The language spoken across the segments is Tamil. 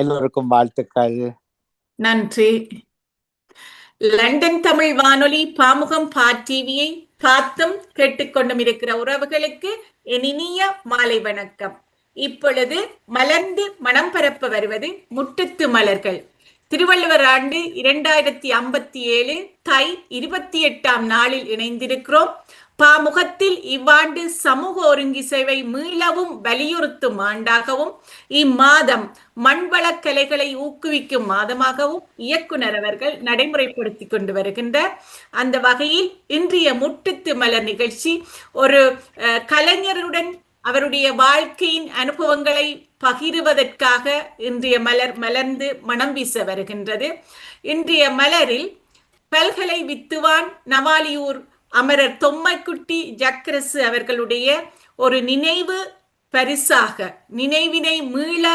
எல்லோருக்கும் வாழ்த்துக்கள். நன்றி. லண்டன் தமிழ் வானொலி பாமுகம் டிவியை பார்த்தும் கேட்டுக்கொண்டும் இருக்கிற உறவுகளுக்கு என் இனிய மாலை வணக்கம். இப்பொழுது மலர்ந்து மனம் பரப்ப வருவது முட்டத்து மலர்கள். திருவள்ளுவர் ஆண்டு 2057 தை 28ஆம் நாளில் இணைந்திருக்கிறோம். பாமுகத்தில் இவ்வாண்டு சமூக ஒருங்கிசைவை மீளவும் வலியுறுத்தும் ஆண்டாகவும் இம்மாதம் மண்வள கலைகளை ஊக்குவிக்கும் மாதமாகவும் இயக்குனர் அவர்கள் நடைமுறைப்படுத்தி கொண்டு வருகின்றார். அந்த வகையில் இன்றைய முட்டத்து மலர் நிகழ்ச்சி ஒரு கலைஞருடன் அவருடைய வாழ்க்கையின் அனுபவங்களை பகிருவதற்காக இன்றைய மலர் மலர்ந்து மனம் வீச வருகின்றது. இன்றைய மலரில் பல்கலை வித்துவான் நவாலியூர் அமரர் தொம்மைக்குட்டி ஜக்கரசு அவர்களுடைய ஒரு நினைவு பரிசாக நினைவினை மீள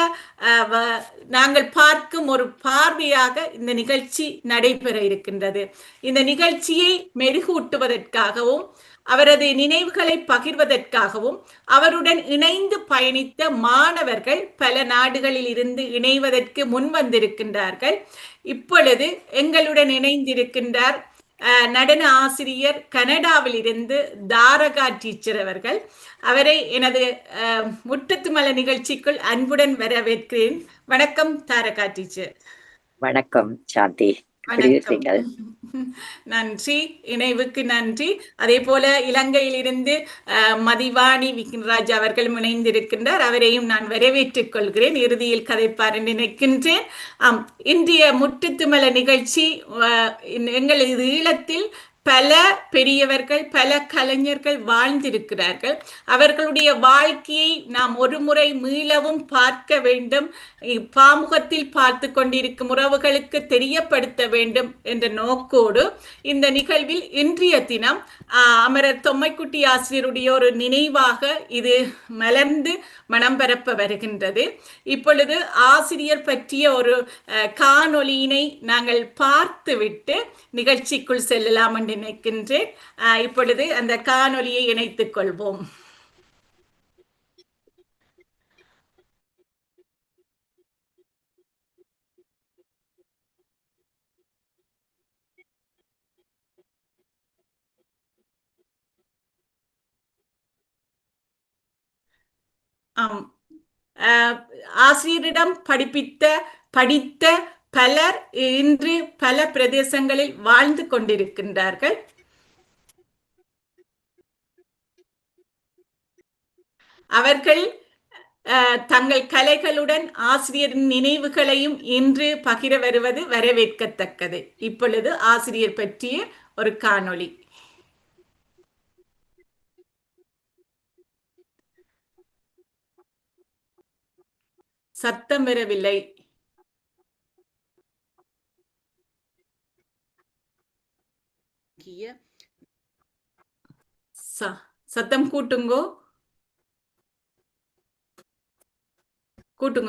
நாங்கள் பார்க்கும் ஒரு பார்வையாக இந்த நிகழ்ச்சி நடைபெற இருக்கின்றது. இந்த நிகழ்ச்சியை மெருகூட்டுவதற்காகவும் அவரது நினைவுகளை பகிர்வதற்காகவும் அவருடன் இணைந்து பயணித்த மாணவர்கள் பல நாடுகளில் இருந்து இணைவதற்கு முன்வந்திருக்கின்றார்கள். இப்பொழுது எங்களுடன் இணைந்திருக்கின்றார் நடன ஆசிரியர் கனடாவில் இருந்து தாரகா டீச்சர் அவர்கள். அவரை எனது முட்டத்து மலர் நிகழ்ச்சிக்குள் அன்புடன் வரவேற்கிறேன். வணக்கம் தாரகா டீச்சர். வணக்கம் சாந்தி. நன்றி, இணைவுக்கு நன்றி. அதே போல இலங்கையில் இருந்து மதிவாணி விக்னராஜ் அவர்களும் இணைந்திருக்கின்றார். அவரையும் நான் வரவேற்றுக் கொள்கிறேன். இறுதியில் கதைப்பார் என்று நினைக்கின்றேன். இன்றைய முட்டத்துமல நிகழ்ச்சி எங்களது ஈழத்தில் பல பெரியவர்கள் பல கலைஞர்கள் வாழ்ந்திருக்கிறார்கள். அவர்களுடைய வாழ்க்கையை நாம் ஒரு முறை மீளவும் பார்க்க வேண்டும், பாமுகத்தில் பார்த்து கொண்டிருக்கும் உறவுகளுக்கு தெரியப்படுத்த வேண்டும் என்ற நோக்கோடு இந்த நிகழ்வில் இன்றைய தினம் அமரர் தொம்மைக்குட்டி ஆசிரியருடைய ஒரு நினைவாக இது மலர்ந்து மனம் பரப்ப வருகின்றது. இப்பொழுது ஆசிரியர் பற்றிய ஒரு காணொலியினை நாங்கள் பார்த்துவிட்டு நிகழ்ச்சிக்குள் செல்லலாம் என்று நினைக்கின்றேன். இப்பொழுது அந்த காணொலியை இணைத்துக் கொள்வோம். ஆசிரியரிடம் படித்த பலர் இன்று பல பிரதேசங்களில் வாழ்ந்து கொண்டிருக்கின்றார்கள். அவர்கள் தங்கள் கலைகளுடன் ஆசிரியரின் நினைவுகளையும் இன்று பகிர வருவது வரவேற்கத்தக்கது. இப்பொழுது ஆசிரியர் பற்றிய ஒரு காணொளி. சத்தம் வரவில்லை. சத்தம் கூட்டுங்கோ,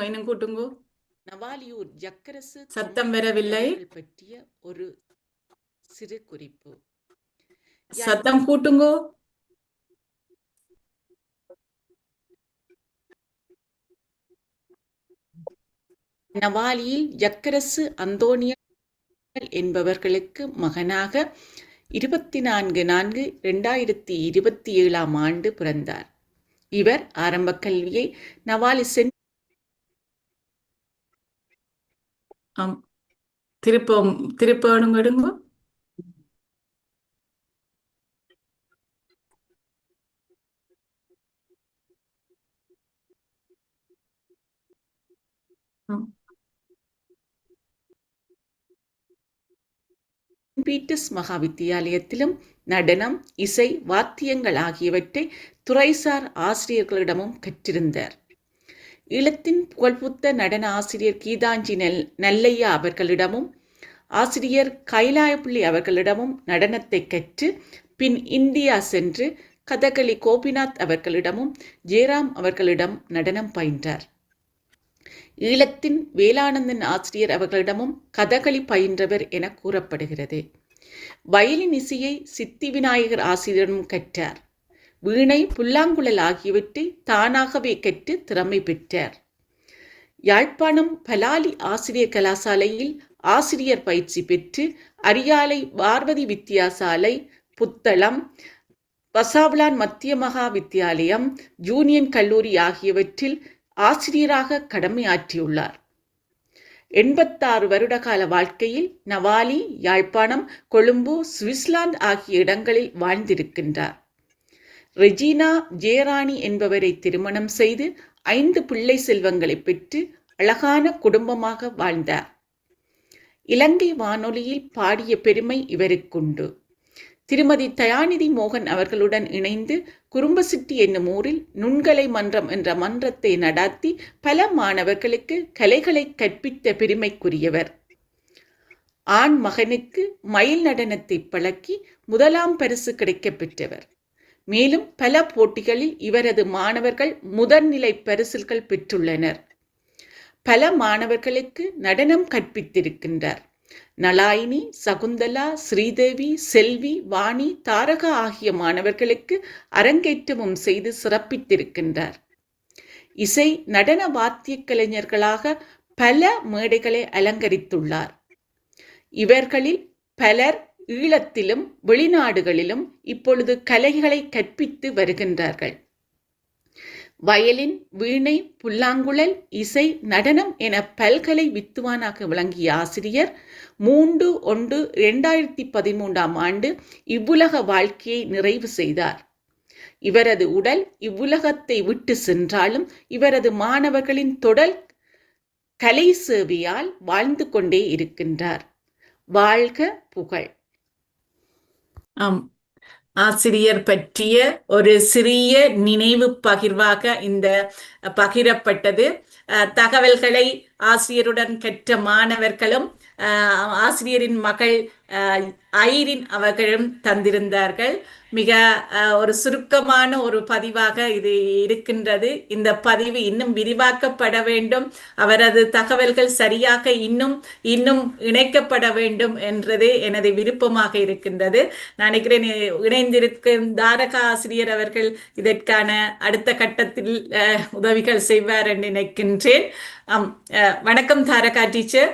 இன்னும் கூட்டுங்கோ. நவாலியூர் ஜக்கரசு சத்தம் வரவில்லை. பற்றிய ஒரு சிறு குறிப்பு. சத்தம் கூட்டுங்கோ. நவாலியில் ஜக்கரசு அந்தோனியா என்பவர்களுக்கு மகனாக 24/4/2027 ஆண்டு பிறந்தார். இவர் ஆரம்ப கல்வியை நவாலி திருப்பணுங்க. பீட்டர்ஸ் மகா வித்தியாலயத்திலும் நடனம், இசை, வாத்தியங்கள் ஆகியவற்றை துறைசார் ஆசிரியர்களிடமும் கற்றிருந்தார். ஈழத்தின் புகழ்பூத்த நடன ஆசிரியர் கீதாஞ்சி நல்லையா அவர்களிடமும் ஆசிரியர் கைலாயப்பிள்ளை அவர்களிடமும் நடனத்தை கற்று பின் இந்தியா சென்று கதகளி கோபிநாத் அவர்களிடமும் ஜெயராம் அவர்களிடம் நடனம் பயின்றார். ஈழத்தின் வேலானந்தன் ஆசிரியர் அவர்களிடமும் கதகளி பயின்றவர் என கூறப்படுகிறது. வயலின் இசையை சித்தி விநாயகர் ஆசிரியரிடம் கற்றார். வீணை, புல்லாங்குழல் ஆகியவற்றை தானாகவே கற்று திறமை பெற்றார். யாழ்ப்பாணம் பலாலி ஆசிரியர் கலாசாலையில் ஆசிரியர் பயிற்சி பெற்று அரியாலை பார்வதி வித்தியாசாலை, புத்தளம், வசாவளான் மத்திய மகா வித்தியாலயம், யூனியன் கல்லூரி ஆகியவற்றில் ஆசிரியராக கடமையாற்றியுள்ளார். 86 வருட கால வாழ்க்கையில் நவாலி, யாழ்ப்பாணம், கொழும்பு, சுவிட்சர்லாந்து ஆகிய இடங்களில் வாழ்ந்திருக்கின்றார். ரெஜினா ஜெயராணி என்பவரை திருமணம் செய்து 5 பிள்ளை செல்வங்களை பெற்று அழகான குடும்பமாக வாழ்ந்தார். இலங்கை வானொலியில் பாடிய பெருமை இவருக்குண்டு. திருமதி தயாநிதி மோகன் அவர்களுடன் இணைந்து குறும்பசிட்டி என்னும் ஊரில் நுண்கலை மன்றம் என்ற மன்றத்தை நடாத்தி பல மாணவர்களுக்கு கலைகளை கற்பித்த பெருமைக்குரியவர். ஆண் மகனுக்கு மயில் நடனத்தை பழக்கி 1ஆம் பரிசு கிடைக்கப் பெற்றவர். மேலும் பல போட்டிகளில் இவரது மாணவர்கள் முதல்நிலை பரிசுகள் பெற்றுள்ளனர். பல மாணவர்களுக்கு நடனம் கற்பித்திருக்கின்றார். நலாயினி, சகுந்தலா, ஸ்ரீதேவி, செல்வி, வாணி, தாரகா ஆகிய மாணவர்களுக்கு அரங்கேற்றமும் செய்து சிறப்பித்திருக்கின்றார். இசை நடன வாத்திய கலைஞர்களாக பல மேடைகளை அலங்கரித்துள்ளார். இவர்களில் பலர் ஈழத்திலும் வெளிநாடுகளிலும் இப்பொழுது கலைகளை கற்பித்து வருகின்றார்கள். வயலின், வீணை, புல்லாங்குழல், இசை, நடனம் என பல்கலை வித்துவானாக விளங்கிய ஆசிரியர் 3/1/2013 ஆண்டு இவ்வுலக வாழ்க்கையை நிறைவு செய்தார். இவரது உடல் இவ்வுலகத்தை விட்டு சென்றாலும் இவரது மாணவர்களின் தொடர் கலை சேவையால் வாழ்ந்து கொண்டே இருக்கின்றார். வாழ்க புகழ். ஆசிரியர் பற்றிய ஒரு சிறிய நினைவு பகிர்வாக இந்த பகிரப்பட்டது. தகவல்களை ஆசிரியருடன் கற்ற மாணவர்களும் ஆசிரியரின் மகள் ஐரின் அவர்களும் தந்திருந்தார்கள். மிக ஒரு சுருக்கமான ஒரு பதிவாக இது இருக்கின்றது. இந்த பதிவு இன்னும் விரிவாக்கப்பட வேண்டும். அவரது தகவல்கள் சரியாக இன்னும் இணைக்கப்பட வேண்டும் என்றது எனது விருப்பமாக இருக்கின்றது. நான் நினைக்கிறேன் இணைந்திருக்கும் தாரகா ஆசிரியர் அவர்கள் இதற்கான அடுத்த கட்டத்தில் உதவிகள் செய்வார் என்று நினைக்கின்றேன். வணக்கம் தாரகா டீச்சர்.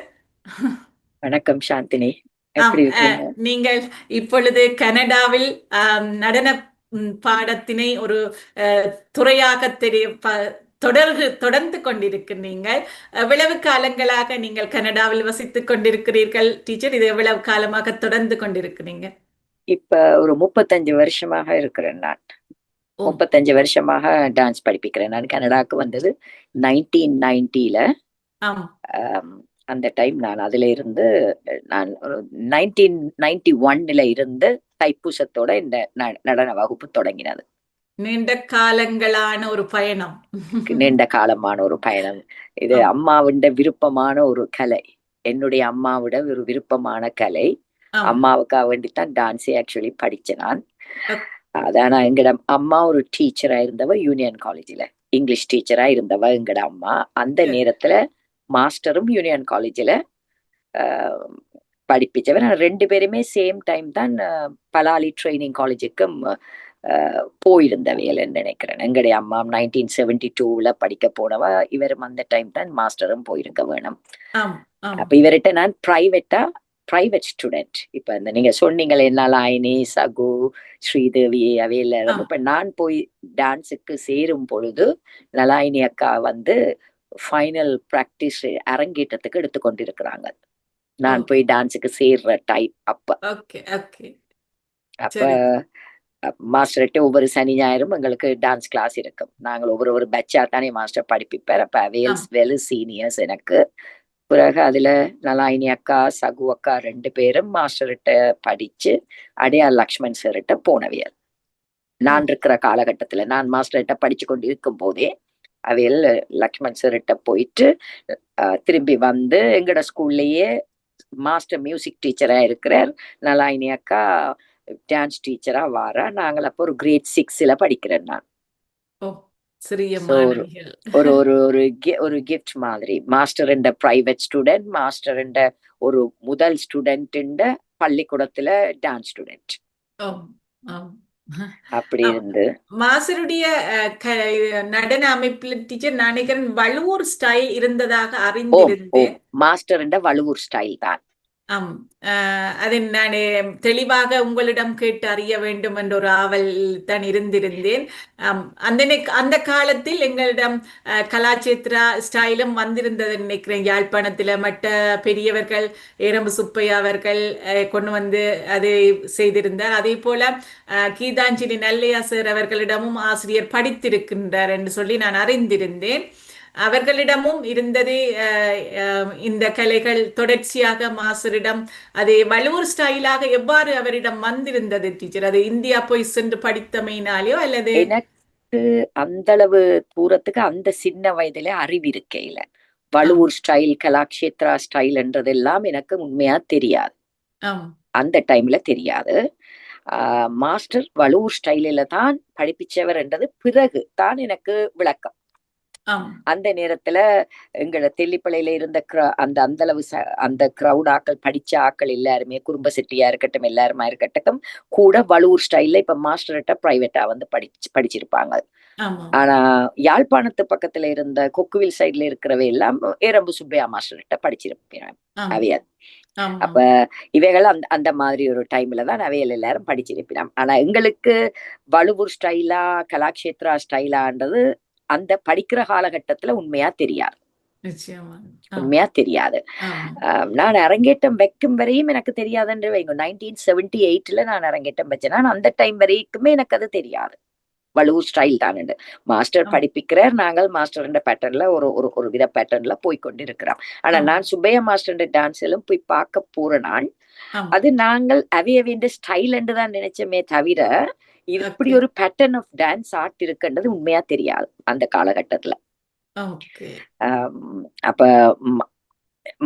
வணக்கம் சாந்தினி. நீங்கள் இப்பொழுது கனடாவில் நடன பாடத்தினை ஒரு துறையாக தொடர்ந்து கொண்டிருக்கிறீர்கள். எவ்வளவு காலங்களாக நீங்கள் கனடாவில் வசித்துக் கொண்டிருக்கிறீர்கள் டீச்சர்? இது எவ்வளவு காலமாக தொடர்ந்து கொண்டிருக்கிறீங்க? இப்ப ஒரு 35 வருஷமாக இருக்கிறேன். நான் 35 வருஷமாக டான்ஸ் படிப்பிக்கிறேன். நான் கனடாவுக்கு வந்தது 1990ல. அந்த டைம் நான் அதுல இருந்து நான் 1991ல இருந்து தைப்பூசத்தோட இந்த நடன வகுப்பு தொடங்கினது. நீண்ட காலங்களான ஒரு பயணம். நீண்ட காலமான ஒரு பயணம். இது அம்மாவிட விருப்பமான ஒரு கலை. என்னுடைய அம்மாவிட ஒரு விருப்பமான கலை. அம்மாவுக்காக வேண்டித்தான் டான்ஸே ஆக்சுவலி படிச்சேன் நான். அதான் எங்கட அம்மா ஒரு டீச்சரா இருந்தவ, யூனியன் காலேஜ்ல இங்கிலீஷ் டீச்சரா இருந்தவ எங்கட அம்மா. அந்த நேரத்துல மாஸ்டரும் யூனியன் காலேஜில் படிப்பிச்சவர். 2 பேருமே சேம் டைம் தான் பலாலி ட்ரைனிங் காலேஜுக்கும் போயிருந்தவையல்னு நினைக்கிறேன். எங்களுடைய அம்மா 1972ல படிக்க போனவ, இவரும் அந்த டைம் தான் மாஸ்டரும் போயிருக்க வேணும். அப்ப இவர்கிட்ட நான் பிரைவேட் ஸ்டூடெண்ட். இப்ப இந்த நீங்க சொன்னீங்களே நலாயினி, சகு, ஸ்ரீதேவி அவையில இப்ப நான் போய் டான்ஸுக்கு சேரும் பொழுது நலாயினி அக்கா வந்து ஃபைனல் பிராக்டிஸ் அரங்கேற்றத்துக்கு எடுத்துக்கொண்டிருக்கிறாங்க. நான் போய் டான்ஸுக்கு சேர்ற டைம் அப்ப மாஸ்டர்கிட்ட ஒவ்வொரு சனி ஞாயிறும் எங்களுக்கு டான்ஸ் கிளாஸ் இருக்கும். நாங்கள் ஒவ்வொரு பேட்சா தானே மாஸ்டர் படிப்பிப்பார். அப்ப வெல் சீனியர்ஸ் எனக்கு. பிறகு அதுல நலாயினி அக்கா, சகு அக்கா 2 பேரும் மாஸ்டர்கிட்ட படிச்சு அடையார் லக்ஷ்மண் சார்கிட்ட போனவியல். நான் இருக்கிற காலகட்டத்துல நான் மாஸ்டர்கிட்ட படிச்சு கொண்டு இருக்கும் போதே அவையில் லக்ஷ்மண் சார்கிட்ட போயிட்டு திரும்பி வந்து எங்கட ஸ்கூல்லையே மாஸ்டர் மியூசிக் டீச்சரா இருக்கிறார். நலாயினி அக்கா டான்ஸ் டீச்சரா வாரா. நாங்கள் அப்போ ஒரு கிரேட் 6ல படிக்கிறேன் நான். ஒரு கிஃப்ட் மாதிரி மாஸ்டர் என்ற பிரைவேட் ஸ்டூடெண்ட், மாஸ்டர் என்ற ஒரு முதல் ஸ்டூடெண்ட் பள்ளிக்கூடத்துல டான்ஸ் ஸ்டூடெண்ட். அப்படி ஆம். இருந்து மாஸ்டருடைய நடன அமைப்புல டீச்சர் நான் நினைக்கிறேன் வள்ளுவர் ஸ்டைல் இருந்ததாக ஓ அறிந்திருந்தேன். மாஸ்டர் வள்ளுவர் ஸ்டைல் தான். ஆம். அதை நான் தெளிவாக உங்களிடம் கேட்டு அறிய வேண்டும் என்ற ஒரு ஆவல் தான் இருந்திருந்தேன். அந்த காலத்தில் எங்களிடம் கலாச்சேத்ரா ஸ்டைலும் வந்திருந்தது நினைக்கிறேன். யாழ்ப்பாணத்தில் மற்ற பெரியவர்கள் ஏரம்பு சுப்பையா அவர்கள் கொண்டு வந்து அதை செய்திருந்தார். அதே போல கீதாஞ்சலி நல்லையா சார் அவர்களிடமும் ஆசிரியர் படித்திருக்கின்றார் என்று சொல்லி நான் அறிந்திருந்தேன். அவர்களிடமும் இருந்ததே இந்த கலைகள் தொடர்ச்சியாக மாஸ்டரிடம் அது வள்ளுவர் ஸ்டைலாக எவ்வாறு அவரிடம் வந்திருந்தது டீச்சர்? அது இந்தியா போய் சென்று படித்தமையினாலேயோ அல்லது? எனக்கு அந்த அளவு தூரத்துக்கு அந்த சின்ன வயதுல அறிவு இருக்கையில வள்ளுவர் ஸ்டைல் கலாக்ஷேத்ரா ஸ்டைல்ன்றதெல்லாம் எனக்கு உண்மையா தெரியாது. அந்த டைம்ல தெரியாது. மாஸ்டர் வள்ளுவர் ஸ்டைலில தான் படிப்பிச்சவர் என்றது பிறகு தான் எனக்கு விளக்கம். அந்த நேரத்துல எங்கள தெல்லிப்பளையில இருந்த அந்த அளவு அந்த கிரௌட் ஆக்கள் படிச்ச ஆக்கள் எல்லாருமே குடும்ப செட்டியா இருக்கட்டும் எல்லாருமா இருக்கட்டும் கூட வள்ளுவர் ஸ்டைல்ல இப்ப மாஸ்டர்கிட்ட பிரைவேட்டா வந்து படிச்சிருப்பாங்க. ஆனா யாழ்ப்பாணத்து பக்கத்துல இருந்த கொக்குவில் சைட்ல இருக்கிறவ எல்லாம் ஏரம்பு சுப்பையா மாஸ்டர்கிட்ட படிச்சிருப்பேன் அவையாது. அப்ப இவைகள் அந்த மாதிரி ஒரு டைம்ல தான் அவைகள் எல்லாரும் படிச்சிருப்பினோம். ஆனா எங்களுக்கு வள்ளுவர் ஸ்டைலா கலாக்ஷேத்ரா ஸ்டைலான்றது அந்த படிக்கிற காலகட்டத்துல உண்மையா தெரியாது. உண்மையா தெரியாது. நான் அரங்கேற்றம் வைக்கும் வரையும் எனக்கு தெரியாதுன்ற வைங்க. 1978 நான் அரங்கேற்றம் வச்சேன். அந்த டைம் வரைக்குமே எனக்கு அது தெரியாது. வள்ளுவர் ஸ்டைல் தான். மாஸ்டர் படிப்பிக்கிறார், நாங்கள் மாஸ்டர் பேட்டர்ன்ல ஒரு வித பேட்டர்ன்ல போய்கொண்டு இருக்கிறோம். ஆனா நான் சுப்பையா மாஸ்டர் டான்ஸ்லும் போய் பார்க்க போற நான் அது நாங்கள் அவையவேண்ட ஸ்டைல் என்று தான் நினைச்சோமே தவிர இப்படி ஒரு பேட்டர்ன் ஆஃப் டான்ஸ் ஆர்ட் இருக்குன்றது உண்மையா தெரியாது அந்த காலகட்டத்துல. அப்ப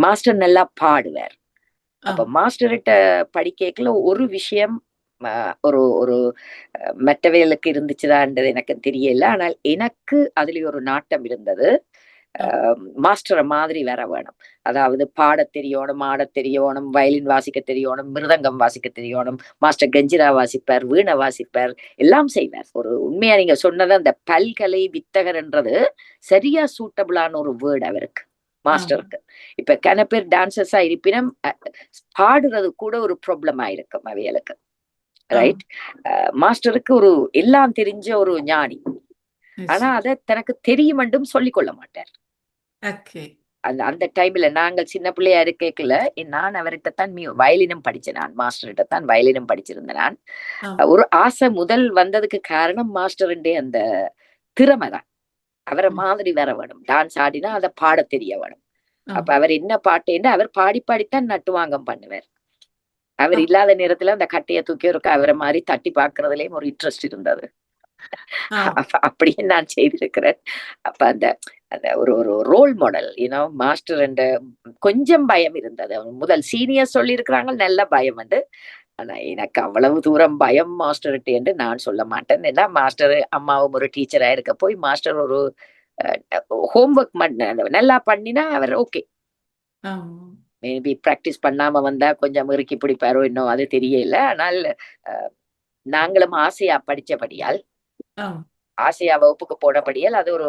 மாஸ்டர் நல்லா பாடுவார். அப்ப மாஸ்டர்கிட்ட படிக்கல ஒரு விஷயம் ஒரு மற்றவைகளுக்கு இருந்துச்சுதான்றது எனக்கு தெரியல. ஆனால் எனக்கு அதுல ஒரு நாட்டம் இருந்தது. மாஸ்டரை மாதிரி வேற வேணும். அதாவது பாட தெரியணும், ஆட தெரியணும், வயலின் வாசிக்க தெரியணும், மிருதங்கம் வாசிக்க தெரியணும். மாஸ்டர் கஞ்சிரா வாசிப்பார், வீணை வாசிப்பார், எல்லாம் செய்வார். ஒரு உண்மையா நீங்க சொன்னது அந்த பல்கலை வித்தகர்ன்றது சரியா சூட்டபிளான ஒரு வேர்டு அவருக்கு, மாஸ்டருக்கு. இப்ப கன பேர் டான்சர்ஸா இருப்பினும் பாடுறது கூட ஒரு ப்ராப்ளம் ஆயிருக்கும் அவைகளுக்கு. ரைட்? மாஸ்டருக்கு ஒரு எல்லாம் தெரிஞ்ச ஒரு ஞானி. ஆனா அத தனக்கு தெரியும் என்றும் சொல்லிக் கொள்ள மாட்டார். அந்த டைம்ல நாங்கள் சின்ன பிள்ளையா இருக்கல, நான் அவர்கிட்ட தான் வயலினும் படிச்சேன். நான் மாஸ்டர்கிட்ட தான் வயலினும் படிச்சிருந்தேன். நான் ஒரு ஆசை முதல் வந்ததுக்கு காரணம் மாஸ்டருடைய அந்த திறமை தான். அவரை மாதிரி வேற வேணும். டான்ஸ் ஆடினா அதை பாட தெரிய வேணும். அப்ப அவர் என்ன பாட்டு அவர் பாடித்தான் நட்டுவாங்கம் பண்ணுவார். அவர் இல்லாத நேரத்துல அந்த கட்டைய தூக்கி இருக்க அவரை மாதிரி தட்டி பாக்குறதுலயும் ஒரு இன்ட்ரெஸ்ட் இருந்தது. அப்படியே நான் செய்திருக்கிறேன். அப்ப அந்த ஒரு ரோல் மாடல் மாஸ்டர் என்ற கொஞ்சம் பயம் இருந்தது. முதல் சீனியர் சொல்லி இருக்கிறாங்க நல்ல பயம் வந்து. ஆனா எனக்கு அவ்வளவு தூரம் பயம் மாஸ்டர்கிட்ட என்று நான் சொல்ல மாட்டேன். ஏன்னா மாஸ்டர் அம்மாவும் ஒரு டீச்சரா இருக்க போய் மாஸ்டர் ஒரு ஹோம்ஒர்க் நல்லா பண்ணினா அவர் ஓகே. மேபி பிராக்டிஸ் பண்ணாம வந்தா கொஞ்சம் இறுக்கி பிடிப்பாரோ இன்னும் அது தெரியல. ஆனால் நாங்களும் ஆசையா படிச்சபடியால் ஆசையா வகுப்புக்கு போனபடியால் அது ஒரு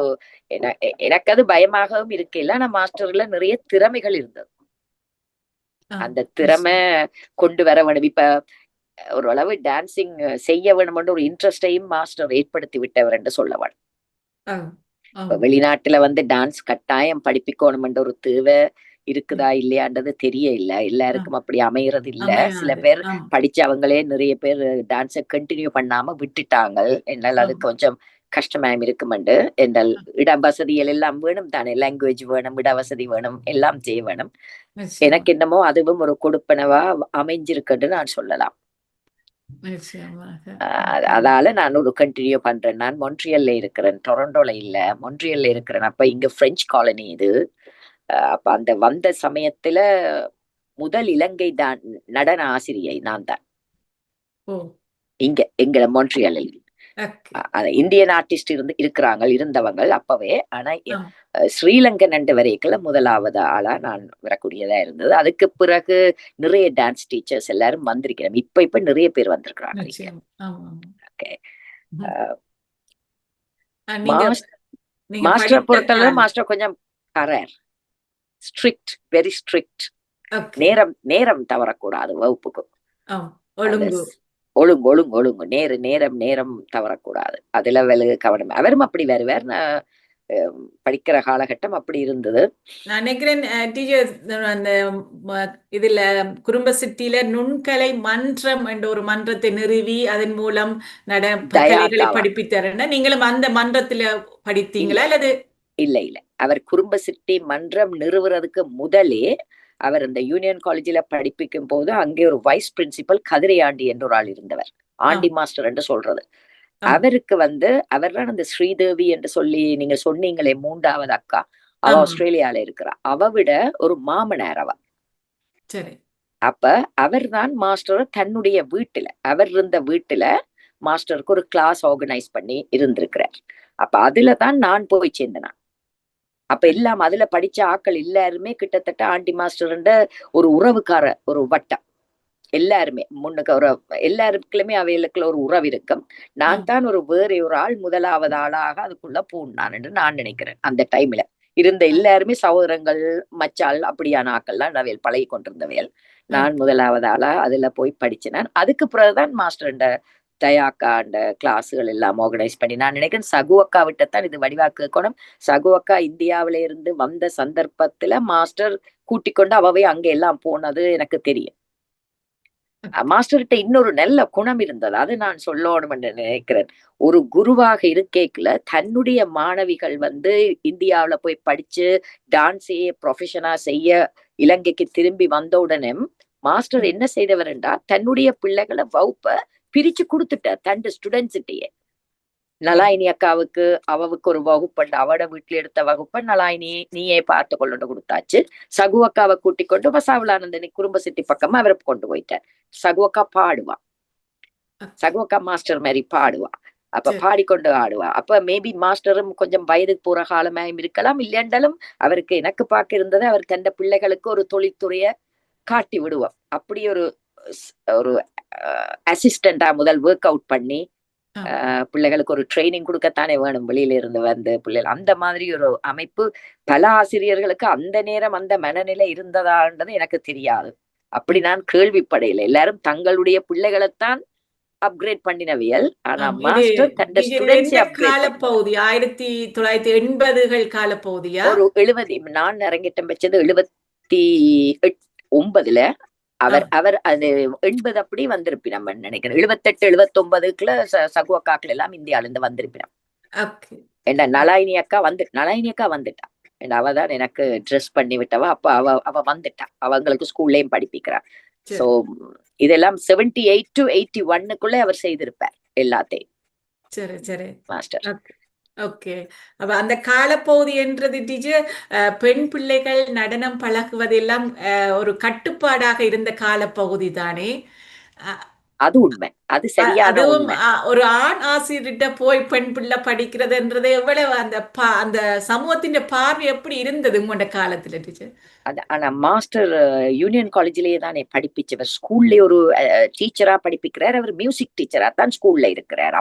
எனக்கு அது பயமாகவும் இருக்கையில. ஆனா மாஸ்டர்ல நிறைய திறமைகள் இருந்தது. அந்த திறமை கொண்டு வர வேணும். இப்ப ஓரளவு டான்சிங் செய்ய வேணும் என்ற ஒரு இன்ட்ரெஸ்டையும் மாஸ்டர் ஏற்படுத்தி விட்டவர் என்று சொல்ல வேணும். வெளிநாட்டுல வந்து டான்ஸ் கட்டாயம் படிப்பிக்கணும் என்ற ஒரு தேவை இருக்குதா இல்லையான்றது தெரிய இல்ல. எல்லாருக்கும் அப்படி அமைகிறது இல்ல. சில பேர் படிச்சவங்களே நிறைய பேர் டான்ஸை கண்டினியூ பண்ணாம விட்டுட்டாங்க. என்னால் அது கொஞ்சம் கஷ்டமாயும் இருக்குமெண்டு. என்றால் இட வசதிகள் எல்லாம் வேணும் தானே. லாங்குவேஜ் வேணும், இட வசதி வேணும், எல்லாம் செய்ய வேணும். எனக்கு என்னமோ அதுவும் ஒரு கொடுப்பனவா அமைஞ்சிருக்குன்னு நான் சொல்லலாம். அதால நான் ஒரு கண்டினியூ பண்றேன். நான் மொன்ட்ரியல்ல இருக்கிறேன், டொரண்டோல இல்ல, மொன்ட்ரியல்ல இருக்கிறேன். அப்ப இங்க பிரெஞ்சு காலனி இது. அப்ப அந்த வந்த சமயத்துல முதல் இலங்கை நடன ஆசிரியை நான் தான் இங்க எங்க மொன்ட்ரியலில். இந்தியன் ஆர்டிஸ்ட் இருந்தவங்க அப்பவே. ஆனா ஸ்ரீலங்கன் ரெண்டு வரைக்குள்ள முதலாவது ஆளா நான் வரக்கூடியதா இருந்தது. அதுக்கு பிறகு நிறைய டான்ஸ் டீச்சர்ஸ் எல்லாரும் வந்திருக்கிறோம். இப்ப நிறைய பேர் வந்திருக்கிறாங்க. ஓகே. நீங்க நீங்க மாஸ்டரை படித்த பொறுத்தளவு காலம். மாஸ்டர் கொஞ்சம் Karur, strict, very strict. Okay. நேரம் தவறக்கூடாது வகுப்புக்கு. ஒழுங்கு. ஒழுங்கு நேரம் தவறக்கூடாது. அதுல கவனம். அவரும் அப்படி வருவார். படிக்கிற காலகட்டம் அப்படி இருந்தது. நான் நினைக்கிறேன் டீச்சர் அந்த இதுல குடும்ப சிட்டியில நுண்கலை மன்றம் என்ற ஒரு மன்றத்தை நிறுவி அதன் மூலம் கலைகளை படிப்பித்தாருன்னா நீங்களும் அந்த மன்றத்துல படித்தீங்களா அல்லது? இல்ல அவர் குடும்ப சிட்டி மன்றம் நிறுவுறதுக்கு முதலே அவர் இந்த யூனியன் காலேஜில படிப்பிக்கும் போது அங்கே ஒரு வைஸ் பிரின்சிபல் கதிரையாண்டி என்ற ஒரு ஆள் இருந்தவர். ஆண்டி மாஸ்டர் என்று சொல்றது. அவருக்கு அவர்தான் அந்த ஸ்ரீதேவி என்று சொல்லி நீங்க சொன்னீங்களே 3வது அக்கா, அவ ஆஸ்திரேலியால இருக்கிறா. அவ விட ஒரு மாமனார் அவ. சரி. அப்ப அவர் தான் மாஸ்டர் தன்னுடைய வீட்டுல, அவர் இருந்த வீட்டுல மாஸ்டருக்கு ஒரு கிளாஸ் ஆர்கனைஸ் பண்ணி இருந்திருக்கிறார். அப்ப அதுலதான் நான் போய் சேர்ந்தேன். அப்ப எல்லாம் அதுல படிச்ச ஆக்கள் எல்லாருமே கிட்டத்தட்ட ஆண்டி மாஸ்டர் ஒரு உறவுக்கார ஒரு வட்டம். எல்லாருமே முன்னுக்கு எல்லாருக்குமே அவைகளுக்குள்ள ஒரு உறவு இருக்கும். நான் தான் வேற ஒரு ஆள் முதலாவது ஆளாக அதுக்குள்ள பூண்டான் என்று நான் நினைக்கிறேன். அந்த டைம்ல இருந்த எல்லாருமே சகோதரங்கள், மச்சாள் அப்படியான ஆக்கள்லாம் அவையல் பழகி கொண்டிருந்தவையல். நான் முதலாவது ஆளா அதுல போய் படிச்சேன். அதுக்கு பிறகுதான் மாஸ்டர் தயாக்கா அந்த கிளாஸுகள் எல்லாம் ஆர்கனைஸ் பண்ணி நான் நினைக்கிறேன் சகுவக்கா விட்டத்தான் இது வடிவாக்கணும். சகுவக்கா இந்தியாவில இருந்து வந்த சந்தர்ப்பத்துல மாஸ்டர் கூட்டிக் கொண்டு அவவே அங்க எல்லாம் போனது எனக்கு தெரியும். மாஸ்டர்கிட்ட இன்னொரு நல்ல குணம் இருந்தது, அது நான் சொல்லணும் என்று நினைக்கிறேன். ஒரு குருவாக இருக்கேக்குல தன்னுடைய மாணவிகள் இந்தியாவில போய் படிச்சு டான்ஸையே ப்ரொஃபஷனா செய்ய இலங்கைக்கு திரும்பி வந்த உடனே மாஸ்டர் என்ன செய்தவர் என்றால் தன்னுடைய பிள்ளைகளை வகுப்ப பிரிச்சு கொடுத்துட்டார் தன் ஸ்டூடெண்ட்ஸ்கிட்டயே. நலாயினி அக்காவுக்கு அவவுக்கு ஒரு வகுப்பண்டு அவட வீட்டுல எடுத்த வகுப்ப நலாயினி நீயே பார்த்து கொண்டு கொடுத்தாச்சு. சகு அக்காவை கூட்டிக் கொண்டு வசாவளானந்தனி குடும்ப சிட்டி பக்கமா அவரை கொண்டு போயிட்டார். சகு அக்கா பாடுவா, சகு அக்கா மாஸ்டர் மாதிரி பாடுவா. அப்ப பாடிக்கொண்டு ஆடுவா. அப்ப மேபி மாஸ்டரும் கொஞ்சம் வயதுக்கு போற காலமாயும் இருக்கலாம். இல்லையாண்டாலும் அவருக்கு எனக்கு பார்க்க இருந்தது அவர் தந்த பிள்ளைகளுக்கு ஒரு தொழில்துறைய காட்டி விடுவோம். அப்படி ஒரு அசிஸ்டண்டா முதல் ஒர்க் அவுட் பண்ணி பிள்ளைகளுக்கு ஒரு ட்ரைனிங் கொடுக்கத்தானே வேணும் வெளியில இருந்து பிள்ளைகள். அந்த மாதிரி ஒரு அமைப்பு பல ஆசிரியர்களுக்கு அந்த நேரம் அந்த மனநிலை இருந்ததான்றது எனக்கு தெரியாது. அப்படி நான் கேள்விப்படையில. எல்லாரும் தங்களுடைய பிள்ளைகளைத்தான் அப்கிரேட் பண்ணினவியல். ஆனா மாஸ்டர் தன் ஸ்டூடெண்ட்ஸ் காலப்பகுதி 1980கள் காலப்பகுதியா ஒரு 70 நான் அரங்கேற்றம் வச்சது 79ல. அவர் அது 80 அப்படி வந்திருப்பினம் நினைக்கிறேன். 78 79க்குள்ள சகு அக்காக்கள் எல்லாம் இந்தியால இருந்து வந்திருப்பினம். நலாயினி அக்கா வந்துட்டா. அவதான் எனக்கு ட்ரெஸ் பண்ணி விட்டவா. அப்ப அவ வந்துட்டா. அவங்களுக்கு ஸ்கூல்லயும் படிப்பிக்கிறா. சோ இதெல்லாம் 78 to 81க்குள்ள அவர் செய்திருப்பார் எல்லாத்தையும். சரி சரி மாஸ்டர். ஓகே. அப்ப அந்த காலப்பகுதி என்றது டீச்சர் பெண் பிள்ளைகள் நடனம் பழகுவதெல்லாம் ஒரு கட்டுப்பாடாக இருந்த காலப்பகுதி தானே? அது உண்மை, அது சரியான உண்மை. ஒரு ஆண் ஆசிரியர்கிட்ட போய் பெண் பிள்ளை படிக்கிறதுன்றது எவ்வளவு அந்த சமூகத்தின் பார்வை எப்படி இருந்தது உங்களோட காலத்துல டீச்சர்? ஆனா மாஸ்டர் யூனியன் காலேஜ்லயே தானே படிப்பிச்சவர். ஸ்கூல்ல ஒரு டீச்சரா படிப்பிக்கிறார். அவர் மியூசிக் டீச்சரா தான் ஸ்கூல்ல இருக்கிறார்.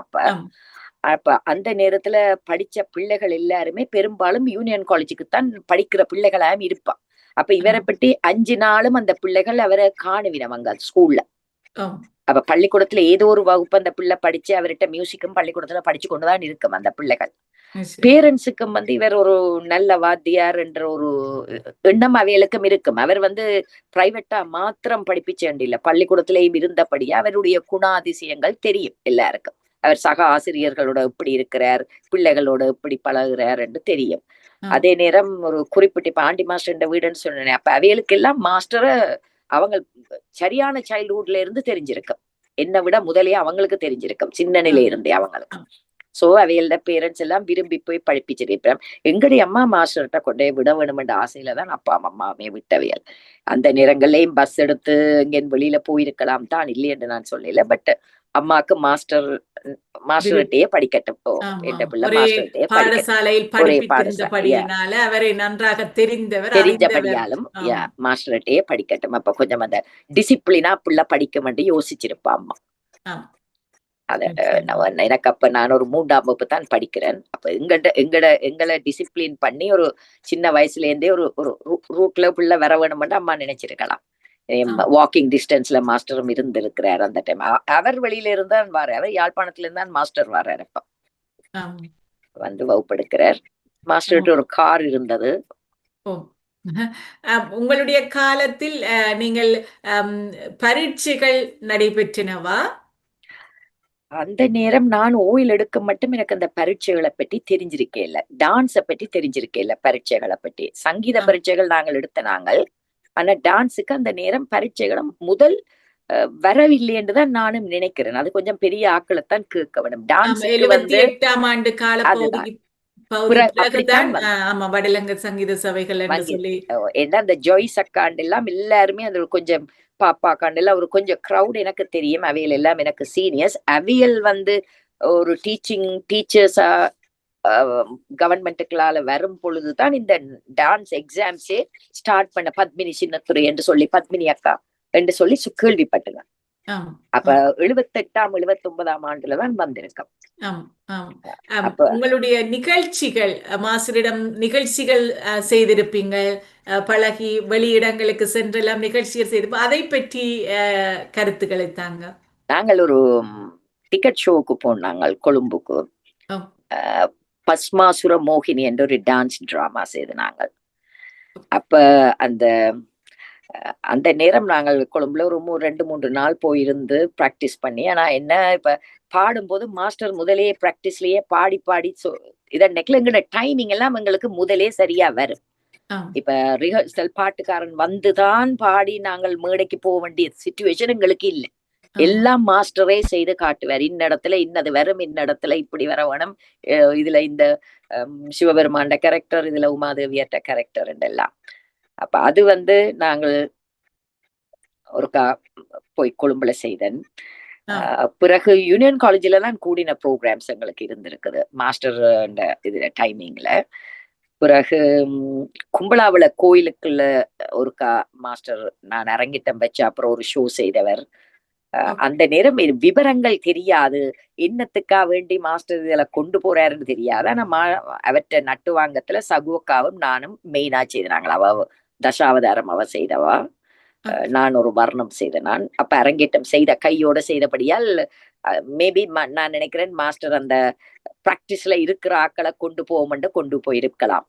அப்ப அந்த நேரத்துல படிச்ச பிள்ளைகள் எல்லாருமே பெரும்பாலும் யூனியன் காலேஜுக்கு தான் படிக்கிற பிள்ளைகளாயும் இருப்பான். அப்ப இவரை பற்றி 5 நாளும் அந்த பிள்ளைகள் அவரை காணுவினவங்க ஸ்கூல்ல. அப்ப பள்ளிக்கூடத்துல ஏதோ ஒரு வகுப்பு அந்த பிள்ளை படிச்சு அவர்கிட்ட மியூசிக்கும் பள்ளிக்கூடத்துல படிச்சு கொண்டுதான் இருக்கும் அந்த பிள்ளைகள். பேரண்ட்ஸுக்கும் இவர் ஒரு நல்ல வாத்தியார் என்ற ஒரு எண்ணம் அவைகளுக்கும் இருக்கும். அவர் பிரைவேட்டா மாத்திரம் படிப்பிச்சேண்டில்ல, பள்ளிக்கூடத்திலேயும் இருந்தபடியா அவருடைய குணாதிசயங்கள் தெரியும் எல்லாருக்கும். அவர் சக ஆசிரியர்களோட எப்படி இருக்கிறார், பிள்ளைகளோட எப்படி பழகுறார் என்று தெரியும். அதே நேரம் ஒரு குறிப்பிட்ட இப்ப ஆண்டி மாஸ்டர் வீடுன்னு சொன்னேன். அப்ப அவைகளுக்கு எல்லாம் மாஸ்டரை அவங்க சரியான சைல்ட்ஹுட்ல இருந்து தெரிஞ்சிருக்கும். என்னை விட முதலே அவங்களுக்கு தெரிஞ்சிருக்கும், சின்ன நிலையில இருந்தே அவங்களுக்கு. சோ அவையோட பேரண்ட்ஸ் எல்லாம் விரும்பி போய் படிப்பிச்சிருப்பேன். எங்களுடைய அம்மா மாஸ்டர்கிட்ட கொண்டே விட வேணும் என்ற ஆசையில தான் அப்பா அம்மாவே விட்டவையல். அந்த நேரங்கள்லயும் பஸ் எடுத்து எங்கேயும் வெளியில போயிருக்கலாம் தான், இல்லை என்று நான் சொல்லல. பட் அம்மாக்கு மாஸ்டர்கிட்டயே படிக்கட்டும், என்ற பிள்ளை மாஸ்டர்கிட்டயே பாடசாலையில் படிப்பித்திருந்தபடியினால அவரை நன்றாக தெரிஞ்சபடியாலும் மாஸ்டர்கிட்டயே படிக்கட்டும். அப்ப கொஞ்சம் அந்த டிசிப்ளினா பிள்ளை படிக்க வேண்டி யோசிச்சிருப்பா அம்மா. அது நிச்சயமாக. எனக்கு அப்ப நான் ஒரு 3ஆம் வகுப்பு தான் படிக்கிறேன். அப்ப எங்களை டிசிப்ளின் பண்ணி ஒரு சின்ன வயசுல இருந்தே ஒரு ஒரு ரூட்ல புள்ள வர வேணும்னு அம்மா நினைச்சிருக்கலாம். ஆம். வாக்கிங் டிஸ்டன்ஸ்ல மாஸ்டரும் இருந்திருக்கிறார் அந்த டைம். அவர் வெளியில இருந்தான் வாரு, அவர் யாழ்ப்பாணத்துல இருந்தான் மாஸ்டர் வர்றாரு. அப்ப ஆம். வந்து வகுப்பெடுக்கிறார். மாஸ்டர்கிட்ட ஒரு கார் இருந்தது. ஓ. உங்களுடைய காலத்தில் நீங்கள் பரீட்சைகள் நடைபெற்றனவா? அந்த நேரம் நான் ஓயில் எடுக்க மட்டும் எனக்கு அந்த பரீட்சைகளை பற்றி தெரிஞ்சிருக்கே இல்ல, டான்ஸை பற்றி தெரிஞ்சிருக்கே இல்ல, பரீட்சைகளை பற்றி. சங்கீத ஆம். பரீட்சைகள் நாங்கள் எடுத்த நாங்கள். ஆனா டான்ஸுக்கு அந்த நேரம் பரீட்சைகளும் முதல் வரவில்லை என்றுதான் நானும் நினைக்கிறேன். அது கொஞ்சம் பெரிய ஆட்களைத்தான் கேட்க வேண்டும். ஆமா, டான்ஸுக்கு வந்து 78ஆம் ஆண்டு கால அதுதான் பிறகுதான் அப்படித்தான் ஆமா வடலங்க சங்கீத சபைகள் என்று வங்கி. சொல்லி. ஏன்னா அந்த ஜோய்ஸ் அக்காண்டு எல்லாம் எல்லாருமே அது கொஞ்சம் பாப்பா அக்காண்டு எல்லாம் ஒரு கொஞ்சம் க்ரௌட் எனக்கு தெரியும். அவையல் எல்லாம் எனக்கு சீனியர்ஸ். அவியல் வந்து ஒரு டீச்சர்ஸா கவர்மெண்ட்டுகளால வரும் பொழுதுதான் இந்த டான்ஸ் எக்ஸாம்ஸே ஸ்டார்ட் பண்ண பத்மினி சின்னத்துறை என்று சொல்லி, பத்மினி அக்கா என்று சொல்லி கேள்விப்பட்டுங்க. ஆம், அப்ப 78ஆம் 79ஆம் ஆண்டுலதான் வந்திருக்கோம். ஆம், ஆம். அப்ப உங்களுடைய நிகழ்ச்சிகள் மாஸ்டரிடம் நிகழ்ச்சிகள் செய்திருப்பீங்க, பழகி வெளியிடங்களுக்கு சென்றெல்லாம் நிகழ்ச்சிகள் செய்திருப்போம். அதை பற்றி கருத்துக்களை தாங்க. நாங்கள் ஒரு டிக்கெட் ஷோவுக்கு போனாங்க கொழும்புக்கு. ஆம். பஸ்மாசுர மோகினி என்ற ஒரு டான்ஸ் டிராமா செய்து நாங்கள். அப்ப அந்த அந்த நேரம் நாங்கள் கொழும்புல ஒரு 2-3 நாள் போயிருந்து பிராக்டிஸ் பண்ணி. ஆனா என்ன, இப்ப பாடும்போது மாஸ்டர் முதலே பிராக்டிஸ்லயே பாடி பாடி இத நெக்லங்கிற டைமிங் எல்லாம் எங்களுக்கு முதலே சரியா வரும். ஆம். இப்ப ரிஹர்சல் பாட்டுக்காரன் வந்துதான் பாடி நாங்கள் மேடைக்கு போக வேண்டிய சிச்சுவேஷன் எங்களுக்கு இல்லை. எல்லாம் மாஸ்டரே செய்து காட்டுவார். இன்னிடத்துல இன்னது வரும், இன்னிடத்துல இப்படி வர வேணும், இதுல இந்த சிவபெருமாண்ட கேரக்டர், இதுல உமாதேவியற்ற கேரக்டர் எல்லாம். அப்ப அது வந்து நாங்கள் ஒருக்கா போய் கொழும்புல செய்தேன். பிறகு யூனியன் காலேஜ்ல தான் கூடின ப்ரோக்ராம்ஸ் எங்களுக்கு இருந்திருக்குது மாஸ்டர் இதுல டைமிங்ல. பிறகு கும்பலாவில கோயிலுக்குள்ள ஒருக்கா மாஸ்டர் நான் அரங்கிட்டம் வச்சு அப்புறம் ஒரு ஷோ செய்தவர். அந்த நேரம் விவரங்கள் தெரியாது, என்னத்துக்கா வேண்டி மாஸ்டர் இதுல கொண்டு போறாருன்னு தெரியாது. ஆனா அவற்றை நட்டுவாங்கத்துல சகுவக்காவும் நானும் மெயினா செய்தாங்க. அவ தசாவதாரம் அவ செய்தவா, நான் ஒரு வர்ணம் செய்த. நான் அப்ப அரங்கேற்றம் செய்த கையோட செய்தபடியால் மேபி நான் நினைக்கிறேன் மாஸ்டர் அந்த பிராக்டிஸ்ல இருக்கிற ஆக்களை கொண்டு போயிருக்கலாம்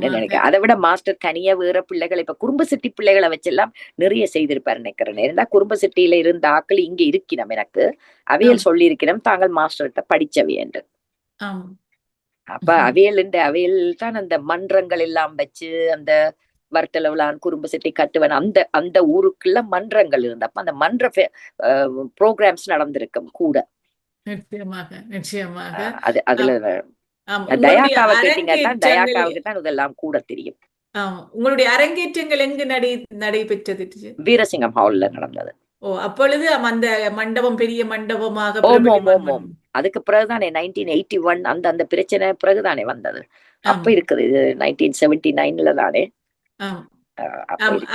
நினைக்கிறேன். அதை விட மாஸ்டர் தனியா வேற பிள்ளைகள், இப்ப குடும்ப சிட்டி பிள்ளைகளை வச்செல்லாம் நிறைய செய்திருப்பாரு நினைக்கிறேன். இருந்தா குடும்ப சிட்டியில இருந்த ஆக்கள் இங்க இருக்கிறோம். எனக்கு அவையல் சொல்லி இருக்கிறோம் தாங்கள் மாஸ்டர்கிட்ட படிச்சவை என்று. அப்ப அவையல் தான் அந்த மன்றங்கள் எல்லாம் வச்சு அந்த வர்த்தலவிலான் குறும்ப சிட்டி கட்டுவன் அந்த ஊருக்குள்ள மன்றங்கள் இருந்த அப்ப அந்த மன்ற ப்ரோக்ராம்ஸ் நடந்திருக்கும் கூட. நிச்சயமாக அதுல தயாக்காவை கேட்டீங்கன்னா தயாக்காவுக்கு தான் இதெல்லாம் கூட தெரியும். உங்களுடைய அரங்கேற்றங்கள் எங்கு நடைபெற்றது? வீரசிங்கம் ஹால்ல நடந்தது. ஓ, அப்பொழுது அந்த மண்டபம் பெரிய மண்டபமாக. அதுக்கு பிறகுதானே 1981 அந்த பிரச்சனை பிறகுதானே வந்தது. அப்ப இருக்குது இது 1979 தானே.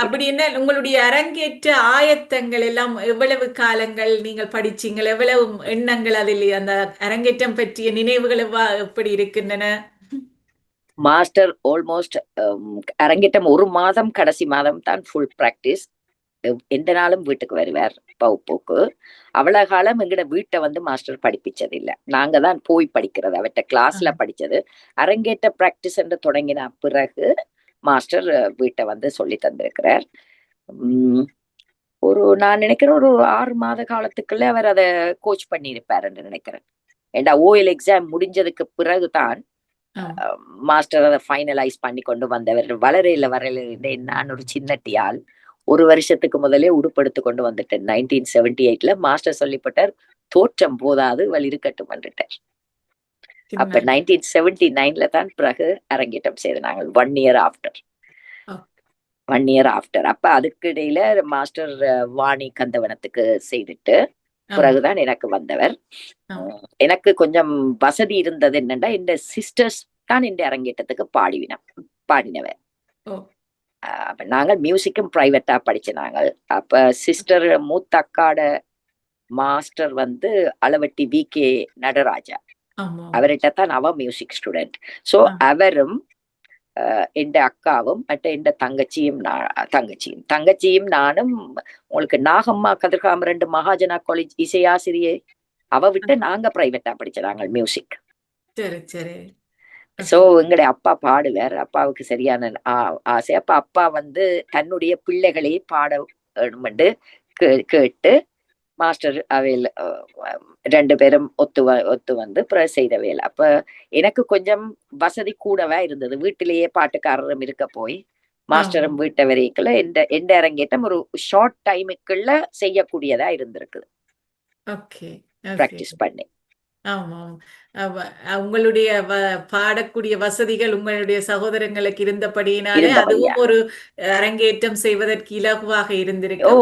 அப்படி என்ன உங்களுடைய அரங்கேற்ற ஆயத்தங்கள் எல்லாம் எவ்வளவு காலங்கள் நீங்கள் படிச்சீங்க, எவ்வளவு எண்ணங்கள் அதில் அந்த அரங்கேற்றம் பற்றிய நினைவுகள் எப்படி இருக்கின்றன? மாஸ்டர் ஆல்மோஸ்ட் அரங்கேற்றம் 1 மாதம், கடைசி மாதம் தான் ஃபுல் பிராக்டிஸ். எந்த நாளும் வீட்டுக்கு வருவார் வகுப்புக்கு. அவ்வளவு காலம் எங்கட வீட்டை வந்து மாஸ்டர் படிப்பிச்சது இல்லை, நாங்க தான் போய் படிக்கிறது. அவற்ற கிளாஸ்ல படிச்சது. அரங்கேற்ற பிராக்டிஸ் என்று தொடங்கின பிறகு மாஸ்டர் வீட்டை வந்து சொல்லி தந்திருக்கிறார். நான் நினைக்கிறேன் ஒரு 6 மாத காலத்துக்குள்ள அவர் அதை கோச் பண்ணியிருப்பார் என்று நினைக்கிறேன். ஏண்டா ஓஎல் எக்ஸாம் முடிஞ்சதுக்கு பிறகுதான் மாஸ்டர் அதை ஃபைனலைஸ் பண்ணி கொண்டு வந்தவர். வரையில நான் ஒரு சின்னட்டியால் 1 வருஷத்துக்கு முதலே உடுப்படுத்து கொண்டு வந்துட்டேன். 1978 மாஸ்டர் சொல்லிப்பட்டார், தோற்றம் போதாது வழி இருக்கட்டும் வந்துட்டார். அப்ப 1979 தான் பிறகு அரங்கேற்றம் செய்து நாங்கள் 1 இயர் ஆஃப்டர். அப்ப அதுக்கு இடையில மாஸ்டர் வாணி கந்தவனத்துக்கு செய்துட்டு பிறகுதான் எனக்கு வந்தவர். எனக்கு கொஞ்சம் வசதி இருந்தது என்னன்னா, இந்த சிஸ்டர்ஸ் தான் இந்த அரங்கேற்றத்துக்கு பாடினவர். அப்ப நாங்கள் மியூசிக்கும் பிரைவேட்டா படிச்ச நாங்கள். அப்ப சிஸ்டர் மூத்த அக்காட மாஸ்டர் வந்து அளவட்டி வி.கே. நடராஜா. ஆமா. அவர்கிட்ட தான் அவ மியூசிக் ஸ்டூடெண்ட். ஸோ ஆ. அவரும் எந்த அக்காவும் மற்ற எந்த தங்கச்சியும் நானும் உங்களுக்கு நாகம்மா கதிர்காமரண்டு மகாஜனா காலேஜ் இசையாசிரியை அவ விட்டு நாங்க பிரைவேட்டா படிச்சாங்க மியூசிக். சரி சரி. சோ எங்களுடைய அப்பா பாடுவார். அப்பாவுக்கு சரியான ஆசை. அப்பா வந்து தன்னுடைய பிள்ளைகளே பாட வேணுமென்று கேட்டு மாஸ்டர் அவையில் 2 பேரும் ஒத்து வந்து செய்த வேலை. அப்ப எனக்கு கொஞ்சம் வசதி கூடவா இருந்தது. வீட்டிலேயே பாட்டுக்காரரும் இருக்க போய் மாஸ்டரும் வீட்டை வரைக்குள்ள எந்த அரங்கேற்றம் ஒரு ஷார்ட் டைமுக்குள்ள செய்யக்கூடியதா இருந்திருக்குது பிராக்டிஸ் பண்ணி. ஆமாம். உங்களுடைய பாடக்கூடிய வசதிகள் உங்களுடைய சகோதரங்களுக்கு இருந்தபடியினாலே அதுவும் ஒரு அரங்கேற்றம் செய்வதற்கு இலகுவாக இருந்திருக்கு.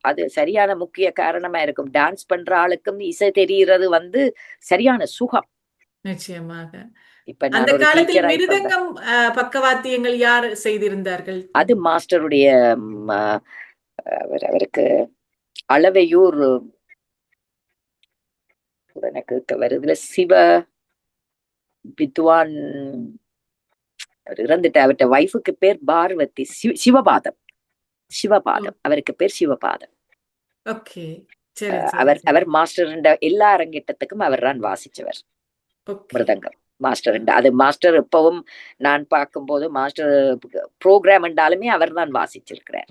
அது சரியான முக்கிய காரணமா இருக்கும். டான்ஸ் பண்ற ஆளுக்கும் இசை தெரிகிறது வந்து சரியான சுகம். நிச்சயமாக. இப்ப அந்த காலத்தில் மிருதங்கம் பக்கவாத்தியங்கள் யார் செய்திருந்தார்கள்? அது மாஸ்டருடைய அவருக்கு அளவையூர் எனக்கு வருதுல சிவ வித்வான் இறந்துட்டு அவர்கிட்ட வைஃபுக்கு பேர் பார்வதி. சிவபாதம் அவருக்கு பேர் சிவபாதம். அவர் மாஸ்டர் எல்லா அரங்கேற்றத்துக்கும் அவர் தான் வாசிச்சவர் மிருதங்கம் மாஸ்டர். அது மாஸ்டர் இப்பவும் நான் பார்க்கும்போது மாஸ்டர் ப்ரோக்ராம் என்றாலுமே அவர் தான் வாசிச்சிருக்கிறார்.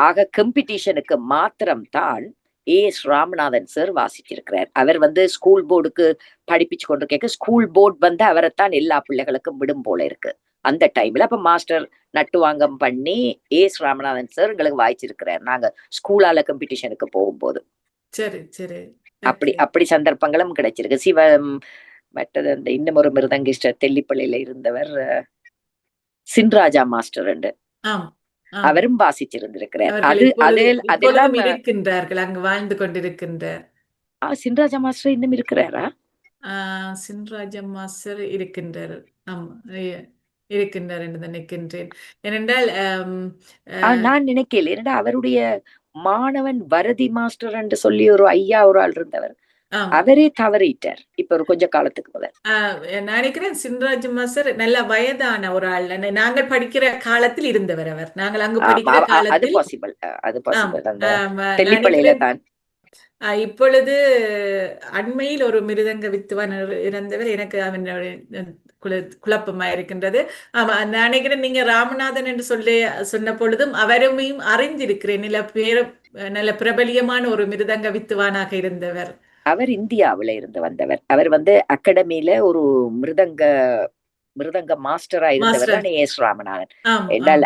ஆக காம்படிஷனுக்கு மாத்திரம் தான் A.S. ராமநாதன் சார் வாசிச்சிருக்கிறார். அவர் வந்து ஸ்கூல் போர்டுக்கு படிப்பிச்சு கொண்டிருக்க ஸ்கூல் போர்டு வந்து அவரைத்தான் எல்லா பிள்ளைகளுக்கும் விடும் போல இருக்கு அந்த டைம்ல. அப்ப மாஸ்டர் நட்டுவாங்கம் பண்ணி A.S. ராமநாதன் சார் எங்களுக்கு வாய்ச்சிருக்கிறார் நாங்க ஸ்கூலால காம்படிஷனுக்கு போகும்போது. அப்படி சந்தர்ப்பங்களும் கிடைச்சிருக்கு. சிவம் மற்றது அந்த இன்னும் ஒரு மிருதங்கிஸ்டர் தெல்லிப்பள்ளியில இருந்தவர் சின்ராஜா மாஸ்டர் அவரும் வாசிச்சிருந்திருக்கிறார். அதெல்லாம் இருக்கின்றார்கள், அங்கு வாழ்ந்து கொண்டிருக்கின்றார். சின்ராஜா மாஸ்டர் இன்னும் இருக்கிறாரா? சின்ராஜா மாஸ்டர் இருக்கின்றார். ஆமா இருக்கின்றார் என்று நினைக்கின்றேன். ஏனென்றால் நான் நினைக்கல. ஏனென்றால் அவருடைய மாணவன் வரதி மாஸ்டர் என்று சொல்லி ஒரு ஐயா ஒரு ஆள் இருந்தவர். அவரே தவறிட்டார் இப்ப ஒரு கொஞ்ச காலத்துக்கு முதல். நினைக்கிறேன் சின்ராஜ் மாஸ்டர் நல்ல வயதான ஒரு ஆள். நாங்கள் படிக்கிற காலத்தில் இருந்தவர் அவர். நாங்கள் அங்கு படிக்கிற காலத்தில் இப்பொழுது அண்மையில் ஒரு மிருதங்க வித்துவான் இருந்தவர். எனக்கு அவன் குழப்பமா இருக்கின்றது. ஆமா நினைக்கிறேன் நீங்க ராமநாதன் என்று சொன்ன பொழுதும் அவரையும் அறிந்திருக்கிறேன். நல்ல பிரபலியமான ஒரு மிருதங்க வித்துவானாக இருந்தவர். அவர் இந்தியாவில இருந்து வந்தவர். அவர் வந்து அகாடமியில ஒரு மிருதங்க மாஸ்டரா இருந்தவர் தான் A.S. ராமநாதன். என்றால்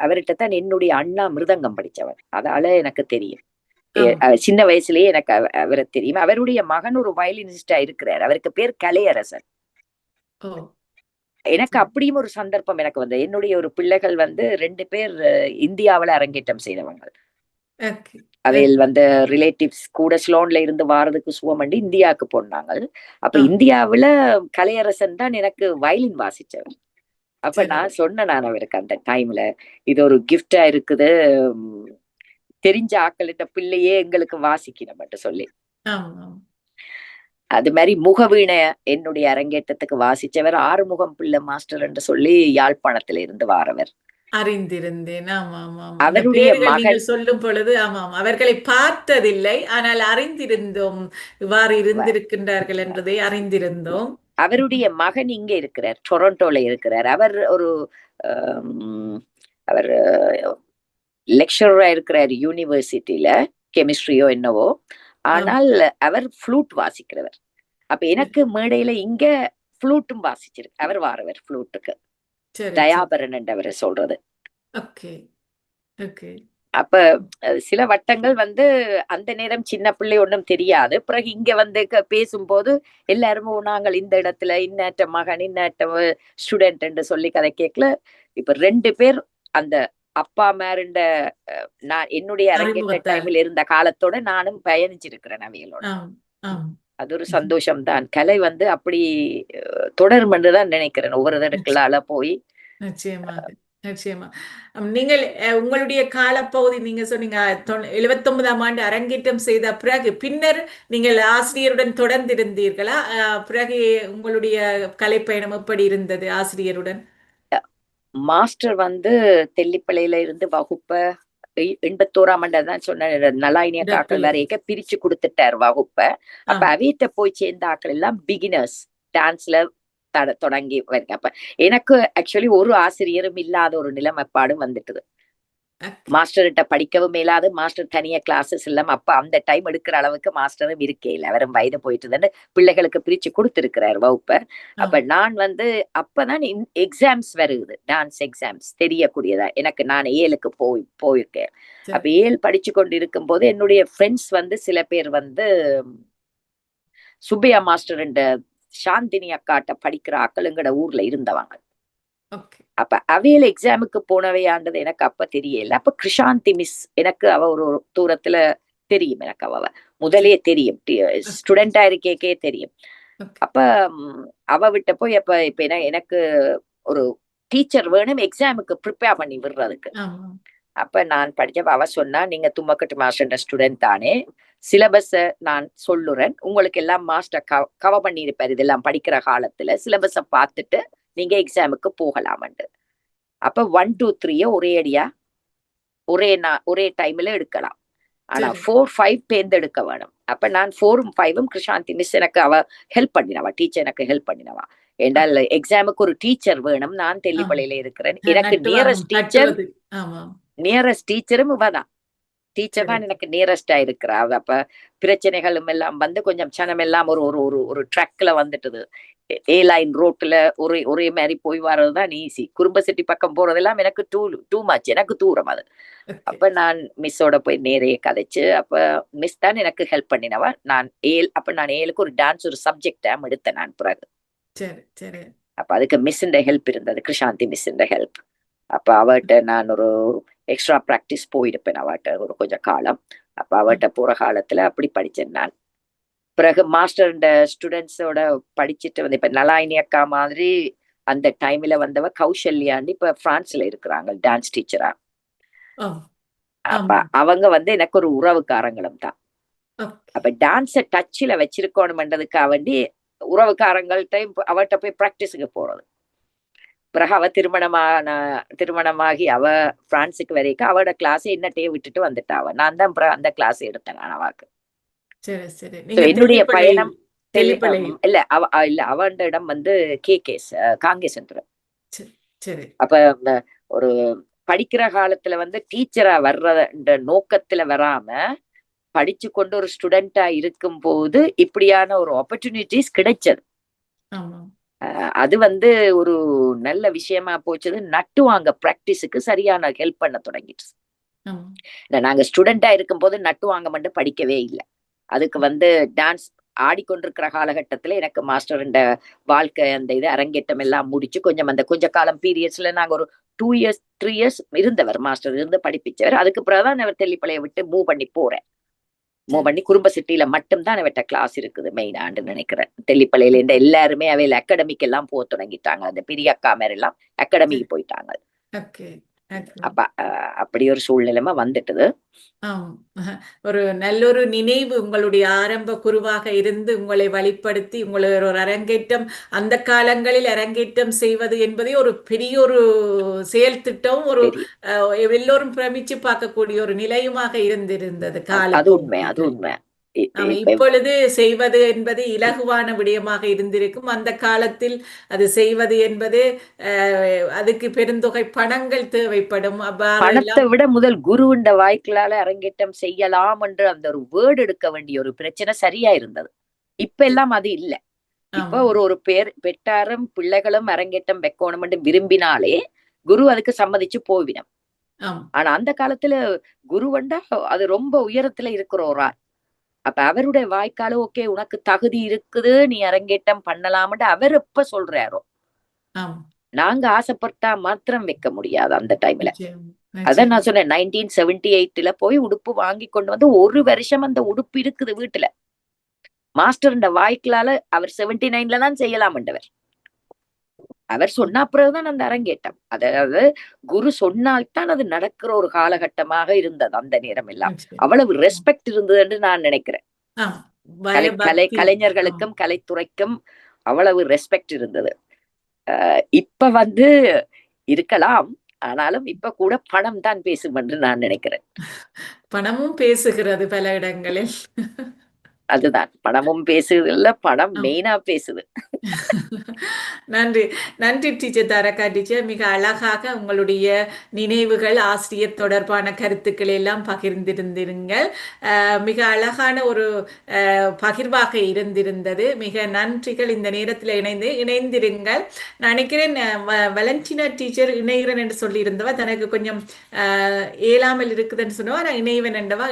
அவர்கிட்ட தான் என்னுடைய அண்ணா மிருதங்கம் படிச்சவர். அதால எனக்கு தெரியும். சின்ன வயசுலயே எனக்கு அவரை தெரியும். அவருடைய மகன் ஒரு வயலினிஸ்டா இருக்கிறார். அவருக்கு பேர் கலையரசன். எனக்கு அப்படியும் ஒரு சந்தர்ப்பம் எனக்கு வந்து என்னுடைய ஒரு பிள்ளைகள் வந்து 2 பேர் இந்தியாவில அரங்கேற்றம் செய்தவங்க. அவையில் வந்து ரிலேட்டிவ்ஸ் கூட ஸ்லோன்ல இருந்து வாரதுக்கு சுவமண்டி இந்தியாவுக்கு போனாங்க. அப்ப இந்தியாவுல கலையரசன் தான் எனக்கு வயலின் வாசிச்சவர். அப்ப நான் சொன்னேன் அவருக்கு அந்த டைம்ல இது ஒரு கிஃப்டா இருக்குது, தெரிஞ்ச ஆக்களிட்ட பிள்ளையே எங்களுக்கு வாசிக்கணும் சொல்லி. அது மாதிரி முகவீண என்னுடைய அரங்கேற்றத்துக்கு வாசிச்சவர் ஆறுமுகம் பிள்ளை மாஸ்டர் என்று சொல்லி யாழ்ப்பாணத்துல இருந்து வாரவர். அறிந்திருந்தேன். அவருடைய மகன் சொல்லும் பொழுது அவர்களை பார்த்ததில்லை, ஆனால் அறிந்திருந்தோம் இவ்வாறு இருந்திருக்கின்றார்கள் என்றதை அறிந்திருந்தோம். அவருடைய மகன் இங்க இருக்கிறார், டொரண்டோல இருக்கிறார். அவர் அவர் லெக்சரரா இருக்கிறார் யூனிவர்சிட்டியில, கெமிஸ்ட்ரியோ என்னவோ. ஆனால் அவர் ஃப்ளூட் வாசிக்கிறவர். அப்ப எனக்கு மேடையில இங்க ஃப்ளூட்டும் வாசிச்சிருக்கு. அவர் வாரவர் ஃப்ளூட்டுக்கு, தயாபரன் என்றவரை சொல்றது. அப்ப சில வட்டங்கள் வந்து அந்த நேரம் சின்ன பிள்ளை ஒன்றும் தெரியாது. பிறகு இங்க வந்து பேசும்போது எல்லாருமே நாங்கள் இந்த இடத்துல இன்னற்ற மகன் இன்னற்ற ஸ்டூடெண்ட் என்று சொல்லி கதை கேட்கல. இப்ப 2 பேர் அந்த அப்பா மேருண்ட நான் என்னுடைய அரங்கேற்ற டைமில் இருந்த காலத்தோட நானும் பயணிச்சிருக்கிறேன் அவைகளோட. அது ஒரு சந்தோஷம் தான். கலை வந்து அப்படி தொடரும் என்றுதான் நினைக்கிறேன். ஒவ்வொரு தடக்களால போய் நிச்சயமா. நீங்கள் உங்களுடைய காலப்பகுதி நீங்க சொன்னீங்க 79ஆம் ஆண்டு அரங்கேற்றம் செய்த பிறகு பின்னர் நீங்கள் ஆசிரியருடன் தொடர்ந்திருந்தீர்களா? பிறகு உங்களுடைய கலைப்பயணம் எப்படி இருந்தது ஆசிரியருடன்? மாஸ்டர் வந்து தெல்லிப்பளையில இருந்து வகுப்ப 81ஆம் ஆண்டு தான் சொன்ன நலாயினிய காக்கள் வரைக்கும் பிரிச்சு கொடுத்துட்டார் வகுப்ப. அப்ப அவையிட்ட போய் சேர்ந்த ஆக்கள் எல்லாம் பிகினர்ஸ் டான்ஸ்ல தொடங்கி வருங்க. அப்ப எனக்கு ஆக்சுவலி ஒரு ஆசிரியரும் இல்லாத ஒரு நிலைமைப்பாடு வந்துட்டுது. மாஸ்டர்கிட்ட படிக்கவும் மேலாது, மாஸ்டர் தனியா கிளாஸஸ் இல்லாம அப்ப அந்த டைம் எடுக்கிற அளவுக்கு மாஸ்டரும் இருக்கே இல்லை, அவரும் வயது போயிட்டுதுன்னு பிள்ளைகளுக்கு பிரிச்சு கொடுத்திருக்கிறார் வகுப்ப. அப்ப நான் வந்து அப்பதான் எக்ஸாம்ஸ் வருது, டான்ஸ் எக்ஸாம்ஸ் தெரியக்கூடியதா எனக்கு. நான் 7க்கு போயிருக்கேன். அப்ப 7 படிச்சு கொண்டு இருக்கும் போது என்னுடைய ஃப்ரெண்ட்ஸ் வந்து சில பேர் வந்து சுப்பையா மாஸ்டர் சாந்தினி அக்காட்ட படிக்கிற ஆக்கள் எங்கட ஊர்ல இருந்தவங்க. அப்ப அவையில எக்ஸாமுக்கு போனவையாண்டது எனக்கு அப்ப தெரியல. அப்ப கிருஷாந்தி மிஸ் எனக்கு அவ ஒரு தூரத்துல தெரியும், எனக்கு அவ முதலே தெரியும், ஸ்டூடெண்டா இருக்கே தெரியும். அப்ப அவ விட்ட போய் இப்ப எனக்கு ஒரு டீச்சர் வேணும் எக்ஸாமுக்கு ப்ரிப்பேர் பண்ணி விடுறதுக்கு. அப்ப நான் படிச்சப்ப அவ சொன்னா, நீங்க தும்மக்கட்டு மாஸ்டர் ஸ்டூடெண்ட் தானே, சிலபஸ நான் சொல்லுறேன், உங்களுக்கு எல்லாம் மாஸ்டர் கவர் பண்ணியிருப்பாரு இதெல்லாம் படிக்கிற காலத்துல, சிலபஸ பார்த்துட்டு நீங்க எக்ஸாமுக்கு போகலாமண்டு. அப்ப 1, 2, 3 ஒரே அடியா ஒரே டைம்ல எடுக்கலாம். ஆனா 4, 5 தேர்ந்தெடுக்க வேணும். அப்ப நான் 4ம் 5ம் கிருஷாந்தி மிஸ் எனக்கு அவ ஹெல்ப் பண்ணினவா, டீச்சர் எனக்கு ஹெல்ப் பண்ணினவா. என்றால் எக்ஸாமுக்கு ஒரு டீச்சர் வேணும், நான் தெல்லிப்பளையில இருக்கிறேன், எனக்கு நியரஸ்ட் டீச்சரும் இவதான். டீச்சர் தான் எனக்கு நியரஸ்டா இருக்கிறா. அப்ப பிரச்சனைகளும் எல்லாம் வந்து கொஞ்சம் சனம் எல்லாம் ஒரு ட்ராக்ல வந்துட்டுது. லைன் ரோட்ல ஒரே மாதிரி போய் வர்றதுதான் ஈஸி. குறும்பசிட்டி பக்கம் போறதெல்லாம் எனக்கு டூ மச், எனக்கு தூரம் அது. அப்ப நான் மிஸ்ஸோட போய் நேரைய கதைச்சு, அப்ப மிஸ் தான் எனக்கு ஹெல்ப் பண்ணினவா. நான் 7க்கு ஒரு டான்ஸ் ஒரு சப்ஜெக்ட் எடுத்தேன் நான் பிறகு. அப்ப அதுக்கு மிஸ்ஸுண்ட ஹெல்ப் இருந்தது, கிருஷாந்தி மிஸ்ஸுண்ட ஹெல்ப். அப்ப அவட்ட நான் ஒரு எக்ஸ்ட்ரா பிராக்டிஸ் போயிருப்பேன் அவட்ட ஒரு கொஞ்சம் காலம். அப்ப அவட்ட போற காலத்துல அப்படி படிச்சேன் நான். பிறகு மாஸ்டர் ஸ்டூடெண்ட்ஸோட படிச்சுட்டு வந்து இப்ப நலாயினி அக்கா மாதிரி அந்த டைம்ல வந்தவ கௌசல்யான்னு இப்ப பிரான்ஸ்ல இருக்கிறாங்க டான்ஸ் டீச்சரா. அப்ப அவங்க வந்து எனக்கு ஒரு உறவுக்காரங்களும் தான். அப்ப டான்ஸ டச்ல வச்சிருக்கணும்ன்றதுக்காக வேண்டி உறவுக்காரங்கள்ட்ட அவட்ட போய் பிராக்டிஸுக்கு போறது. பிறகு அவ திருமணமாகி அவ பிரான்ஸுக்கு வரைக்கும் அவட கிளாஸ் என்னட்டையே விட்டுட்டு வந்துட்டாவ. நான் தான் அந்த கிளாஸ் எடுத்தேன் நான் அவாக்கு. என்னுடைய பயணம் இல்ல அவண்ட இடம் வந்து காங்கேசந்திரம். அப்ப ஒரு படிக்கிற காலத்துல வந்து டீச்சரா வர்ற நோக்கத்துல வராம படிச்சு கொண்டு ஒரு ஸ்டூடெண்டா இருக்கும் போது இப்படியான ஒரு ஆப்பர்ச்சுனிட்டிஸ் கிடைச்சது. அது வந்து ஒரு நல்ல விஷயமா போச்சது. நட்டுவாங்க பிராக்டிஸுக்கு சரியான ஹெல்ப் பண்ண தொடங்கிட்டு. நாங்க ஸ்டூடெண்டா இருக்கும் போது நட்டுவாங்க மட்டும் படிக்கவே இல்லை. அதுக்கு வந்து டான்ஸ் ஆடிக்கொண்டிருக்கிற காலகட்டத்துல எனக்கு மாஸ்டர் வாழ்க்கை அந்த இது அரங்கேற்றம் எல்லாம் முடிச்சு கொஞ்ச காலம் பீரியட்ஸ்ல நாங்க ஒரு 2 years 3 years இருந்தவர் மாஸ்டர் இருந்து படிப்பிச்சவர். அதுக்கு பிறகுதான் அவர் தெல்லிப்பளையை விட்டு மூவ் பண்ணி குறும்ப சிட்டியில மட்டும்தான் அவட்ட கிளாஸ் இருக்குது மெயினாண்டு நினைக்கிறேன். தெல்லிப்பளையில இருந்த எல்லாருமே அவையில அகாடமிக் எல்லாம் போக தொடங்கிட்டாங்க. அந்த பெரிய அக்கா மேல எல்லாம் அகாடமிக்கு போயிட்டாங்க. அப்ப அப்படி ஒரு சூழ்நிலைமா வந்துட்டுது. ஒரு நல்லொரு நினைவு உங்களுடைய ஆரம்ப குருவாக இருந்து உங்களை வழிப்படுத்தி உங்களை ஒரு அரங்கேற்றம் அந்த காலங்களில் அரங்கேற்றம் செய்வது என்பதே ஒரு பெரிய ஒரு செயல் திட்டம், ஒரு எல்லோரும் பிரமிச்சு பார்க்கக்கூடிய ஒரு நிலையுமாக இருந்திருந்தது காலம். அது உண்மை. இப்பொழுது செய்வது என்பது இலகுவான விடயமாக இருந்திருக்கும். அந்த காலத்தில் அது செய்வது என்பது அதுக்கு பெருந்தொகை பணங்கள் தேவைப்படும். பணத்தை விட முதல் குருவின் வாய்க்களால அரங்கேற்றம் செய்யலாம் என்று அந்த ஒரு வேர்டு எடுக்க வேண்டிய ஒரு பிரச்சனை சரியா இருந்தது. இப்ப எல்லாம் அது இல்ல. இப்ப ஒரு பெற்றாரும் பிள்ளைகளும் அரங்கேற்றம் வைக்கணும் என்று விரும்பினாலே குரு அதுக்கு சம்மதிச்சு போவினம். ஆனா அந்த காலத்துல குருவண்டா அது ரொம்ப உயரத்துல இருக்கிறோரா. அப்ப அவருடைய வாய்க்கால ஓகே உனக்கு தகுதி இருக்குது, நீ அரங்கேற்றம் பண்ணலாம்னு அவர் எப்ப சொல்றாரோ, நாங்க ஆசைப்பட்டா மாத்திரம் வைக்க முடியாது அந்த டைம்ல. அதான் நான் சொன்னேன் 1978 போய் உடுப்பு வாங்கி கொண்டு வந்து 1 வருஷம் அந்த உடுப்பு இருக்குது வீட்டுல. மாஸ்டர் வாய்க்கலால அவர் 79 தான் செய்யலாம்ன்றவர். அவர் சொன்ன பிறகுதான் அந்த அரங்கேற்றம். அதாவது குரு சொன்னால்தான் அது நடக்கிற ஒரு காலகட்டமாக இருந்தது அந்த நேரம் எல்லாம். நிச்சயம். அவ்வளவு ரெஸ்பெக்ட் இருந்தது என்று நான் நினைக்கிறேன். ஆம். பயபக்தி. கலைஞர்களுக்கும் கலைத்துறைக்கும் அவ்வளவு ரெஸ்பெக்ட் இருந்தது. இப்ப இருக்கலாம், ஆனாலும் இப்ப கூட பணம் தான் பேசும் என்று நான் நினைக்கிறேன். பணமும் பேசுகிறது பல இடங்களில். அதுதான், பணமும் பேசுது இல்ல, பணம் மெயினா பேசுது. நன்றி நன்றி டீச்சர் தாரகா டீச்சர். மிக அழகாக உங்களுடைய நினைவுகள், ஆசிரியர் தொடர்பான கருத்துக்களை எல்லாம் பகிர்ந்திருந்தீர்கள். மிக அழகான ஒரு பகிர்வாக இருந்திருந்தது. மிக நன்றிகள். இந்த நேரத்தில் இணைந்திருங்கள். நான் நினைக்கிறேன் வலண்டினா டீச்சர் இணைகிறேன் என்று சொல்லியிருந்தவா தனக்கு கொஞ்சம் இயலாமல் இருக்குதுன்னு சொன்னவா, நான் இணைவன் என்றவா,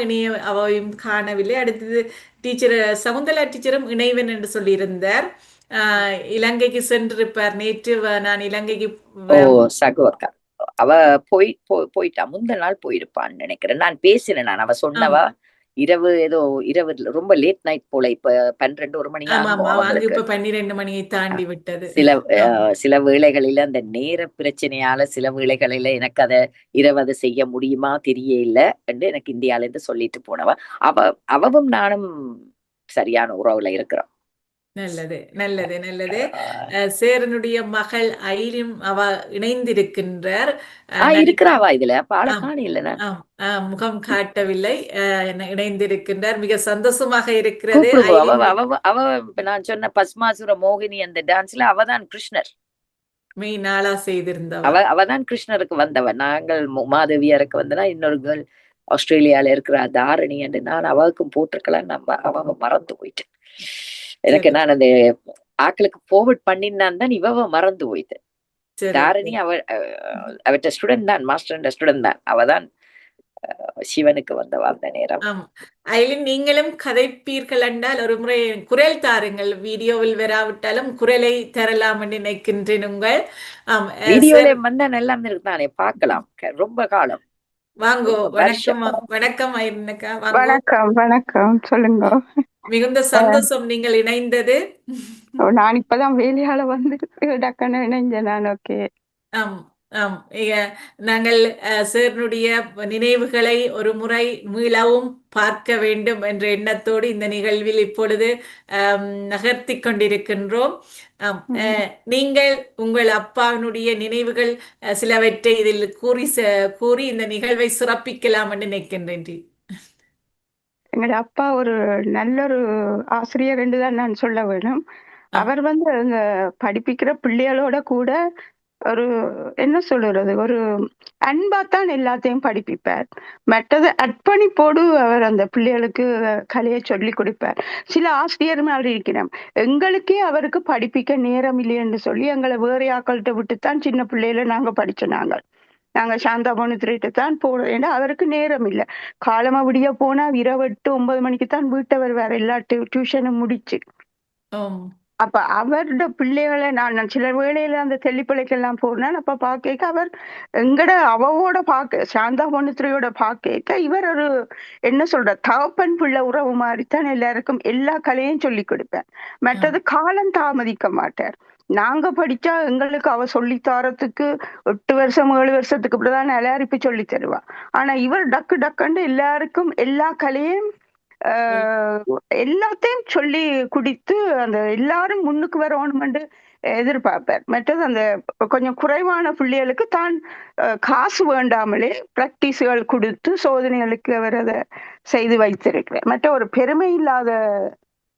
அவையும் காணவில்லை. அடுத்தது டீச்சர் சகுந்தலா டீச்சரும் இணைவன் என்று சொல்லியிருந்தார். இலங்கைக்கு சென்றிருப்பார். நேற்று நான் இலங்கைக்கு சகோதரா அவ போயிட்டா, முந்தின நாள் போயிருப்பான்னு நினைக்கிறேன். நான் பேசினேன். அவ சொன்னவா இரவு ரொம்ப லேட் நைட் போல, இப்ப 12-1 மணி இப்ப 12 மணியை தாண்டி விட்டது. சில வேளைகளில அந்த நேர பிரச்சனையால சில வேளைகளில எனக்கு இரவு செய்ய முடியுமா தெரியல என்று எனக்கு இந்தியால இருந்து சொல்லிட்டு போனவா. அவவும் நானும் சரியான உறவுல இருக்கிறோம். நல்லது நல்லது நல்லது. சேரனுடைய மகள் ஐலிம் அவ இணைந்திருக்கின்றார். இருக்கிறாவா இதுல? பாலக்காணி இல்ல, முகம் காட்டவில்லை. இணைந்திருக்கின்றார். மிக சந்தோஷமாக இருக்கிறது. அவ நான் சொன்ன பஸ்மாசுர மோகினி அந்த டான்ஸ்ல அவதான் கிருஷ்ணர் மெயினாளா செய்திருந்தவ. அவதான் கிருஷ்ணருக்கு வந்தவன். நாங்கள் மாதவியருக்கு வந்தனா இன்னொரு கேர்ள் ஆஸ்திரேலியால இருக்கிற தாரணி என்று நான் அவளுக்கும் போட்டிருக்கலாம். அவ மறந்து போயிட்டேன். எனக்கு நான் அந்த ஆக்களுக்கு forward பண்ணினான் தான் இவ மறந்து போயிட்டேன். தாரணி அவட்ட ஸ்டூடெண்ட் தான், மாஸ்டர் ஸ்டூடெண்ட் தான். அவதான் சிவனுக்கு வந்தவா அந்த நேரம். ஐலின், நீங்களும் கதைப்பீர்கள் என்றால் ஒரு முறை குரல் தாருங்கள். வீடியோவில் வராவிட்டாலும் குரலை தரலாம் என்று நினைக்கின்றேன். உங்கள் வீடியோல வந்தா நல்லா இருக்குதானே, பார்க்கலாம். ரொம்ப காலம். வாங்கோ. வணக்கம் வணக்கம் ஐலினுக்கா. வணக்கம் வணக்கம், சொல்லுங்க. மிகுந்த சந்தோஷம் நீங்கள் இணைந்தது. நான் இப்பதான் வேலையால வந்து டக்குன்னு இணைஞ்சேன் நான். ஓகே. நாங்கள் சேரனுடைய நினைவுகளை ஒரு முறை மீளவும் பார்க்க வேண்டும் என்ற எண்ணத்தோடு இந்த நிகழ்வில் இப்பொழுது நகர்த்தி கொண்டிருக்கின்றோம். நீங்கள் உங்கள் அப்பாவினுடைய நினைவுகள் சிலவற்றை இதில் கூறி இந்த நிகழ்வை சிறப்பிக்கலாம் என்று நினைக்கின்றேன். எங்களோட அப்பா ஒரு நல்ல ஒரு ஆசிரியர் என்று தான் நான் சொல்ல வேணும். அவர் அங்க படிப்பிக்கிற பிள்ளைகளோட கூட ஒரு என்ன சொல்றது, ஒரு அன்பாத்தான் எல்லாத்தையும் படிப்பிப்பார். மற்றது அர்ப்பணிப்போடு அவர் அந்த பிள்ளைகளுக்கு கலையை சொல்லி கொடுப்பார். சில ஆசிரியர் மாதிரி இருக்கிறோம், எங்களுக்கே அவருக்கு படிப்பிக்க நேரம் இல்லைன்னு சொல்லி எங்களை வேற ஆக்கள்கிட்ட விட்டுத்தான் சின்ன பிள்ளையில நாங்க படிச்சோம். நாங்க சாந்தா பணித்துறையிட்டு தான் போறோம். ஏன்னா அவருக்கு நேரம் இல்லை. காலமா விடிய போனா இரவு 8-9 மணிக்கு தான் வீட்டை வருவார், எல்லா டியூஷனும் முடிச்சு. அப்ப அவரோட பிள்ளைகளை நான் சில வேளையில அந்த தெல்லிப்பளைக்கெல்லாம் போனேன். அப்ப பாக்க அவர் அவோட சாந்தா பணித்துறையோட பாக்க இவர் ஒரு என்ன சொல்ற தகப்பன் பிள்ளை உறவு மாதிரித்தான் எல்லாருக்கும் எல்லா கலையும் சொல்லி கொடுப்பேன். மற்றது காலம் தாமதிக்க மாட்டார். நாங்க படிச்சா எங்களுக்கு அவ சொல்லி தரத்துக்கு 8 வருஷம் 7 வருஷத்துக்கு இப்படிதான் எல்லாரும் சொல்லி தருவா. ஆனா இவர் டக்குன்னு எல்லாருக்கும் எல்லா கலையும் எல்லாத்தையும் சொல்லி குடித்து அந்த எல்லாரும் முன்னுக்கு வரணும்னு எதிர்பார்ப்பார். மற்றது அந்த கொஞ்சம் குறைவான பிள்ளைகளுக்கு தான் காசு வேண்டாமலே பிராக்டிஸ்கள் கொடுத்து சோதனைகளுக்கு அவர் அதை செய்து வைத்திருக்கிறார். மற்ற ஒரு பெருமை இல்லாத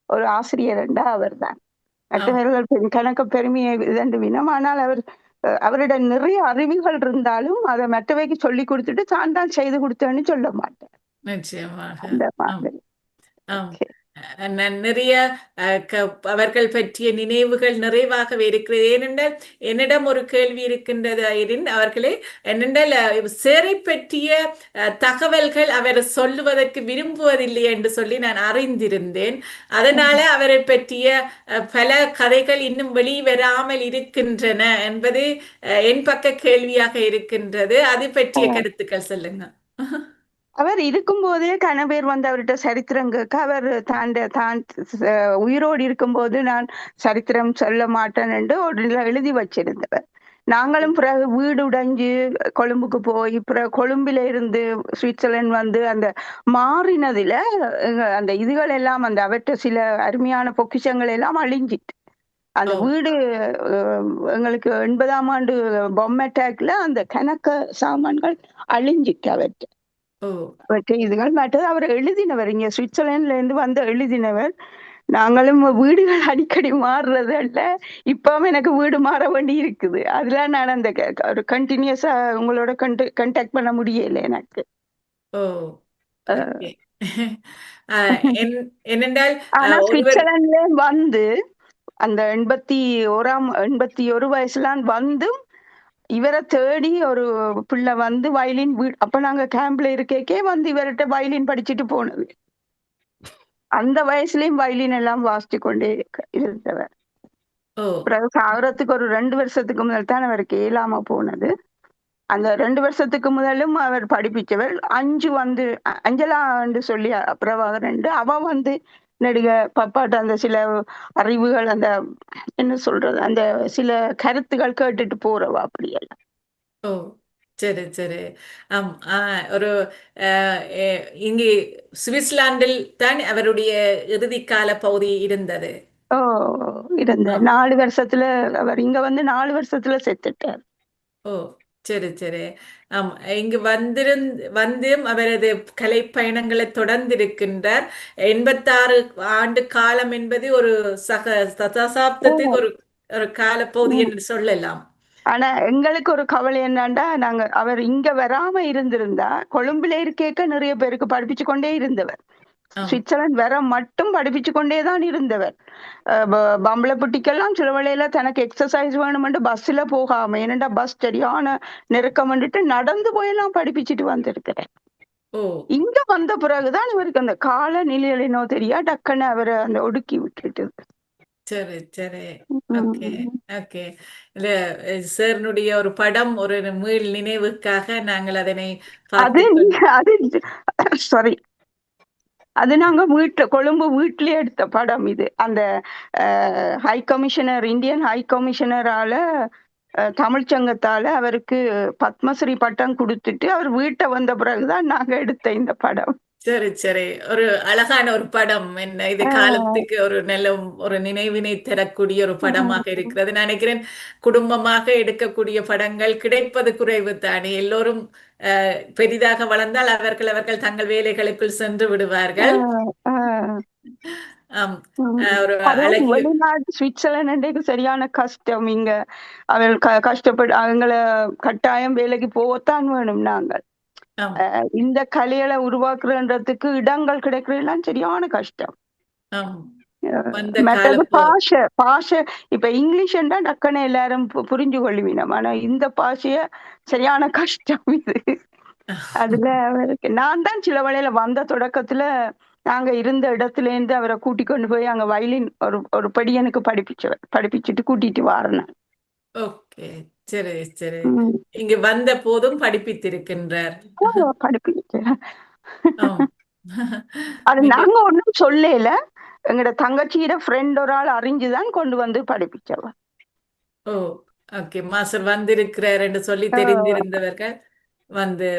ஒரு ஆசிரியர் என்றா அவர் தான். மற்றவர்கள் கணக்கு பெருமையை இதண்டுவினம். ஆனால் அவரிடம் நிறைய அறிவுகள் இருந்தாலும் அதை மற்றவைக்கு சொல்லி கொடுத்துட்டு தான் செய்து கொடுத்தேன்னு சொல்ல மாட்டார். அந்த மாதிரி நிறைய அவர்கள் பற்றிய நினைவுகள் நிறைவாகவே இருக்கிறது. ஏனென்றால் என்னிடம் ஒரு கேள்வி இருக்கின்றது ஐரின் அவர்களே. என்னென்றால் சேரை பற்றிய தகவல்கள் அவர் சொல்லுவதற்கு விரும்புவதில்லை என்று சொல்லி நான் அறிந்திருந்தேன். அதனால அவரை பற்றிய பல கதைகள் இன்னும் வெளிவராமல் இருக்கின்றன என்பது என் பக்க கேள்வியாக இருக்கின்றது. அது பற்றிய கருத்துக்கள் சொல்லுங்க. அவர் இருக்கும்போதே கணவர் வந்து அவர்கிட்ட சரித்திரம் கேட்க அவர் தான் உயிரோடு இருக்கும்போது நான் சரித்திரம் சொல்ல மாட்டேன் என்று ஒரு எழுதி வச்சிருந்தவர். நாங்களும் பிறகு வீடு உடைஞ்சு கொழும்புக்கு போய் பிறகு கொழும்பில இருந்து சுவிட்சர்லாந்து வந்து அந்த மாறினதுல அந்த இதுகள் எல்லாம் அந்த அவற்ற சில அருமையான பொக்கிஷங்கள் எல்லாம் அழிஞ்சிட்டு அந்த வீடு எங்களுக்கு 80ஆம் ஆண்டு பொம்மை அட்டாக்ல அந்த கணக்க சாமான்கள் அழிஞ்சிட்டு அவற்றை இதுகள் மற்றது அவர் எழுதினவர் இங்க சுவிட்சர்லாந்துல இருந்து வந்து எழுதினவர். நாங்களும் வீடுகள் அடிக்கடி மாறுறது அல்ல, இப்பவும் எனக்கு வீடு மாற வேண்டி இருக்குது. அதெல்லாம் நான் அந்த ஒரு கண்டினியூஸா உங்களோட கண்டாக்ட் பண்ண முடியல எனக்கு. என்னென்றால் ஆனா சுவிட்சர்லாந்துல வந்து அந்த 81 வயசுலாம் வந்தும் இவரை தேடி ஒரு பிள்ளை வந்து வயலின் அப்ப நாங்க கேம்ப்ல இருக்கே வந்து இவர்கிட்ட வயலின் படிச்சுட்டு போனது. அந்த வயசுலயும் வயலின் எல்லாம் வாசிச்சு கொண்டே இருந்தவர். பிறகு சாகரத்துக்கு ஒரு 2 வருஷத்துக்கு முதல் தான் அவருக்கு இயலாம போனது. அந்த 2 வருஷத்துக்கு முதலும் அவர் படிப்பிச்சவர். 5 வந்து அஞ்சலா என்று சொல்லி பிரபாகரன் அவ வந்து நடிக பப்பாட்ட அந்த சில அறிவுகள் அந்த என்ன சொல்றது அந்த சில கருத்துகள் கேட்டுட்டு போறவா அப்படியெல்லாம். சரி சரி. ஒரு இங்கே சுவிட்சர்லாந்தில் தான் அவருடைய இறுதி கால பகுதி இருந்தது. இருந்த 4 வருஷத்துல அவர் இங்க வந்து 4 வருஷத்துல செத்துட்டார். சரி சரி. இங்கு வந்து அவரது கலை பயணங்களை தொடர்ந்திருக்கின்றார். 86 ஆண்டு காலம் என்பது ஒரு தசாப்தத்துக்கு ஒரு காலப்பகுதி என்று சொல்லலாம். ஆனா எங்களுக்கு ஒரு கவலை என்னன்னா நாங்க அவர் இங்க வராம இருந்திருந்தா கொழும்புல இருக்கேக்க நிறைய பேருக்கு படிப்பிச்சு கொண்டே இருந்தவர். சுவிட்சர்லாந்து வர மட்டும் படிப்பிச்சு கொண்டேதான் இருந்தவர். பம்பளப்பட்டிக்கெல்லாம் சில வேளையில தனக்கு எக்ஸசைஸ் வேணும்னு பஸ்ல போகாம ஏனண்டா பஸ் சரியான நெருக்கம் வந்துட்டு நடந்து போயெல்லாம் படிப்பிச்சுட்டு வந்திருக்கிறேன். இங்க வந்த பிறகுதான் இவருக்கு அந்த கால நிலையினோ தெரியா டக்குன்னு அவரை அந்த ஒடுக்கி விட்டுட்டு. சரி சரி. Okay okay. இல்ல சார்னுடைய ஒரு படம் ஒரு மீள் நினைவுக்காக நாங்கள் அதனை சாரி அது நாங்க கொழும்பு வீட்டிலே எடுத்த படம் இது. அந்த ஹை கமிஷனர் இந்தியன் ஹை கமிஷனரால தமிழ் சங்கத்தால அவருக்கு பத்மஸ்ரீ பட்டம் கொடுத்துட்டு அவர் வீட்டை வந்த பிறகுதான் நாங்க எடுத்த இந்த படம். சரி சரி. ஒரு அழகான ஒரு படம். என்ன இது காலத்துக்கு ஒரு நல்ல ஒரு நினைவினை தரக்கூடிய ஒரு படமாக இருக்கிறது. நான் நினைக்கிறேன் குடும்பமாக எடுக்கக்கூடிய படங்கள் கிடைப்பது குறைவு தானே. எல்லோரும் பெரிதாக வளர்ந்தால் அவர்கள் தங்கள் வேலைகளுக்குள் சென்று விடுவார்கள். வெளிநாடு சுவிட்சர்லாந்து சரியான கஷ்டம். இங்க அவர்கள் கஷ்டப்பட்டு அவங்களை கட்டாயம் வேலைக்கு போகத்தான் வேணும். நாங்கள் இந்த கலைகளை உருவாக்குறதுக்கு இடங்கள் கிடைக்கிறதெல்லாம் சரியான கஷ்டம். மற்றது பாஷை இப்ப இங்கிலீஷ் டக்குன்னு எல்லாரும் புரிஞ்சு கொள்ளுவினோம். ஆனா இந்த பாஷைய சரியான கஷ்டம் இது. அதுல அவருக்கு நான் தான் சில வேளையில வந்த தொடக்கத்துல நாங்க இருந்த இடத்துல இருந்து அவரை கூட்டி கொண்டு போய் அங்க வயலின் ஒரு படியனுக்கு படிப்பிச்சுட்டு கூட்டிட்டு வாரேன். ஓகே சரி சரி. இங்க வந்த போதும் படிப்பித்திருக்கின்றார். அது நாங்க ஒண்ணும் சொல்லல, எங்கட தங்கச்சியிட ஃப்ரெண்ட் ஒரு ஆள் அறிஞ்சுதான் கொண்டு வந்து படிப்பிச்சவ. ஓகே. மாஸ்டர் வந்திருக்கிறார் என்று சொல்லி தெரிந்திருந்தவர்கள் வந்து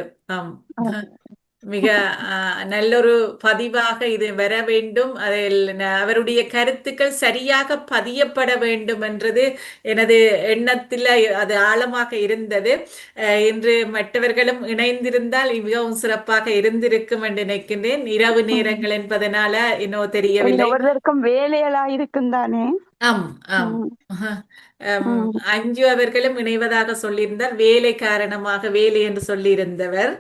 மிக நல்லொரு பதிவாக இது வர வேண்டும். அதில் அவருடைய கருத்துக்கள் சரியாக பதியப்பட வேண்டும் என்றது எனது எண்ணத்தில் அது ஆழமாக இருந்தது. இன்று மற்றவர்களும் இணைந்திருந்தால் மிகவும் சிறப்பாக இருந்திருக்கும் என்று நினைக்கின்றேன். இரவு நேரங்கள் என்பதனால இன்னும் தெரியவில்லை. வேலைகளா இருக்கும் தானே. அஞ்சு அவர்களும் இணைவதாக சொல்லியிருந்தார். வேலை காரணமாக வேலை என்று சொல்லியிருந்தவர்.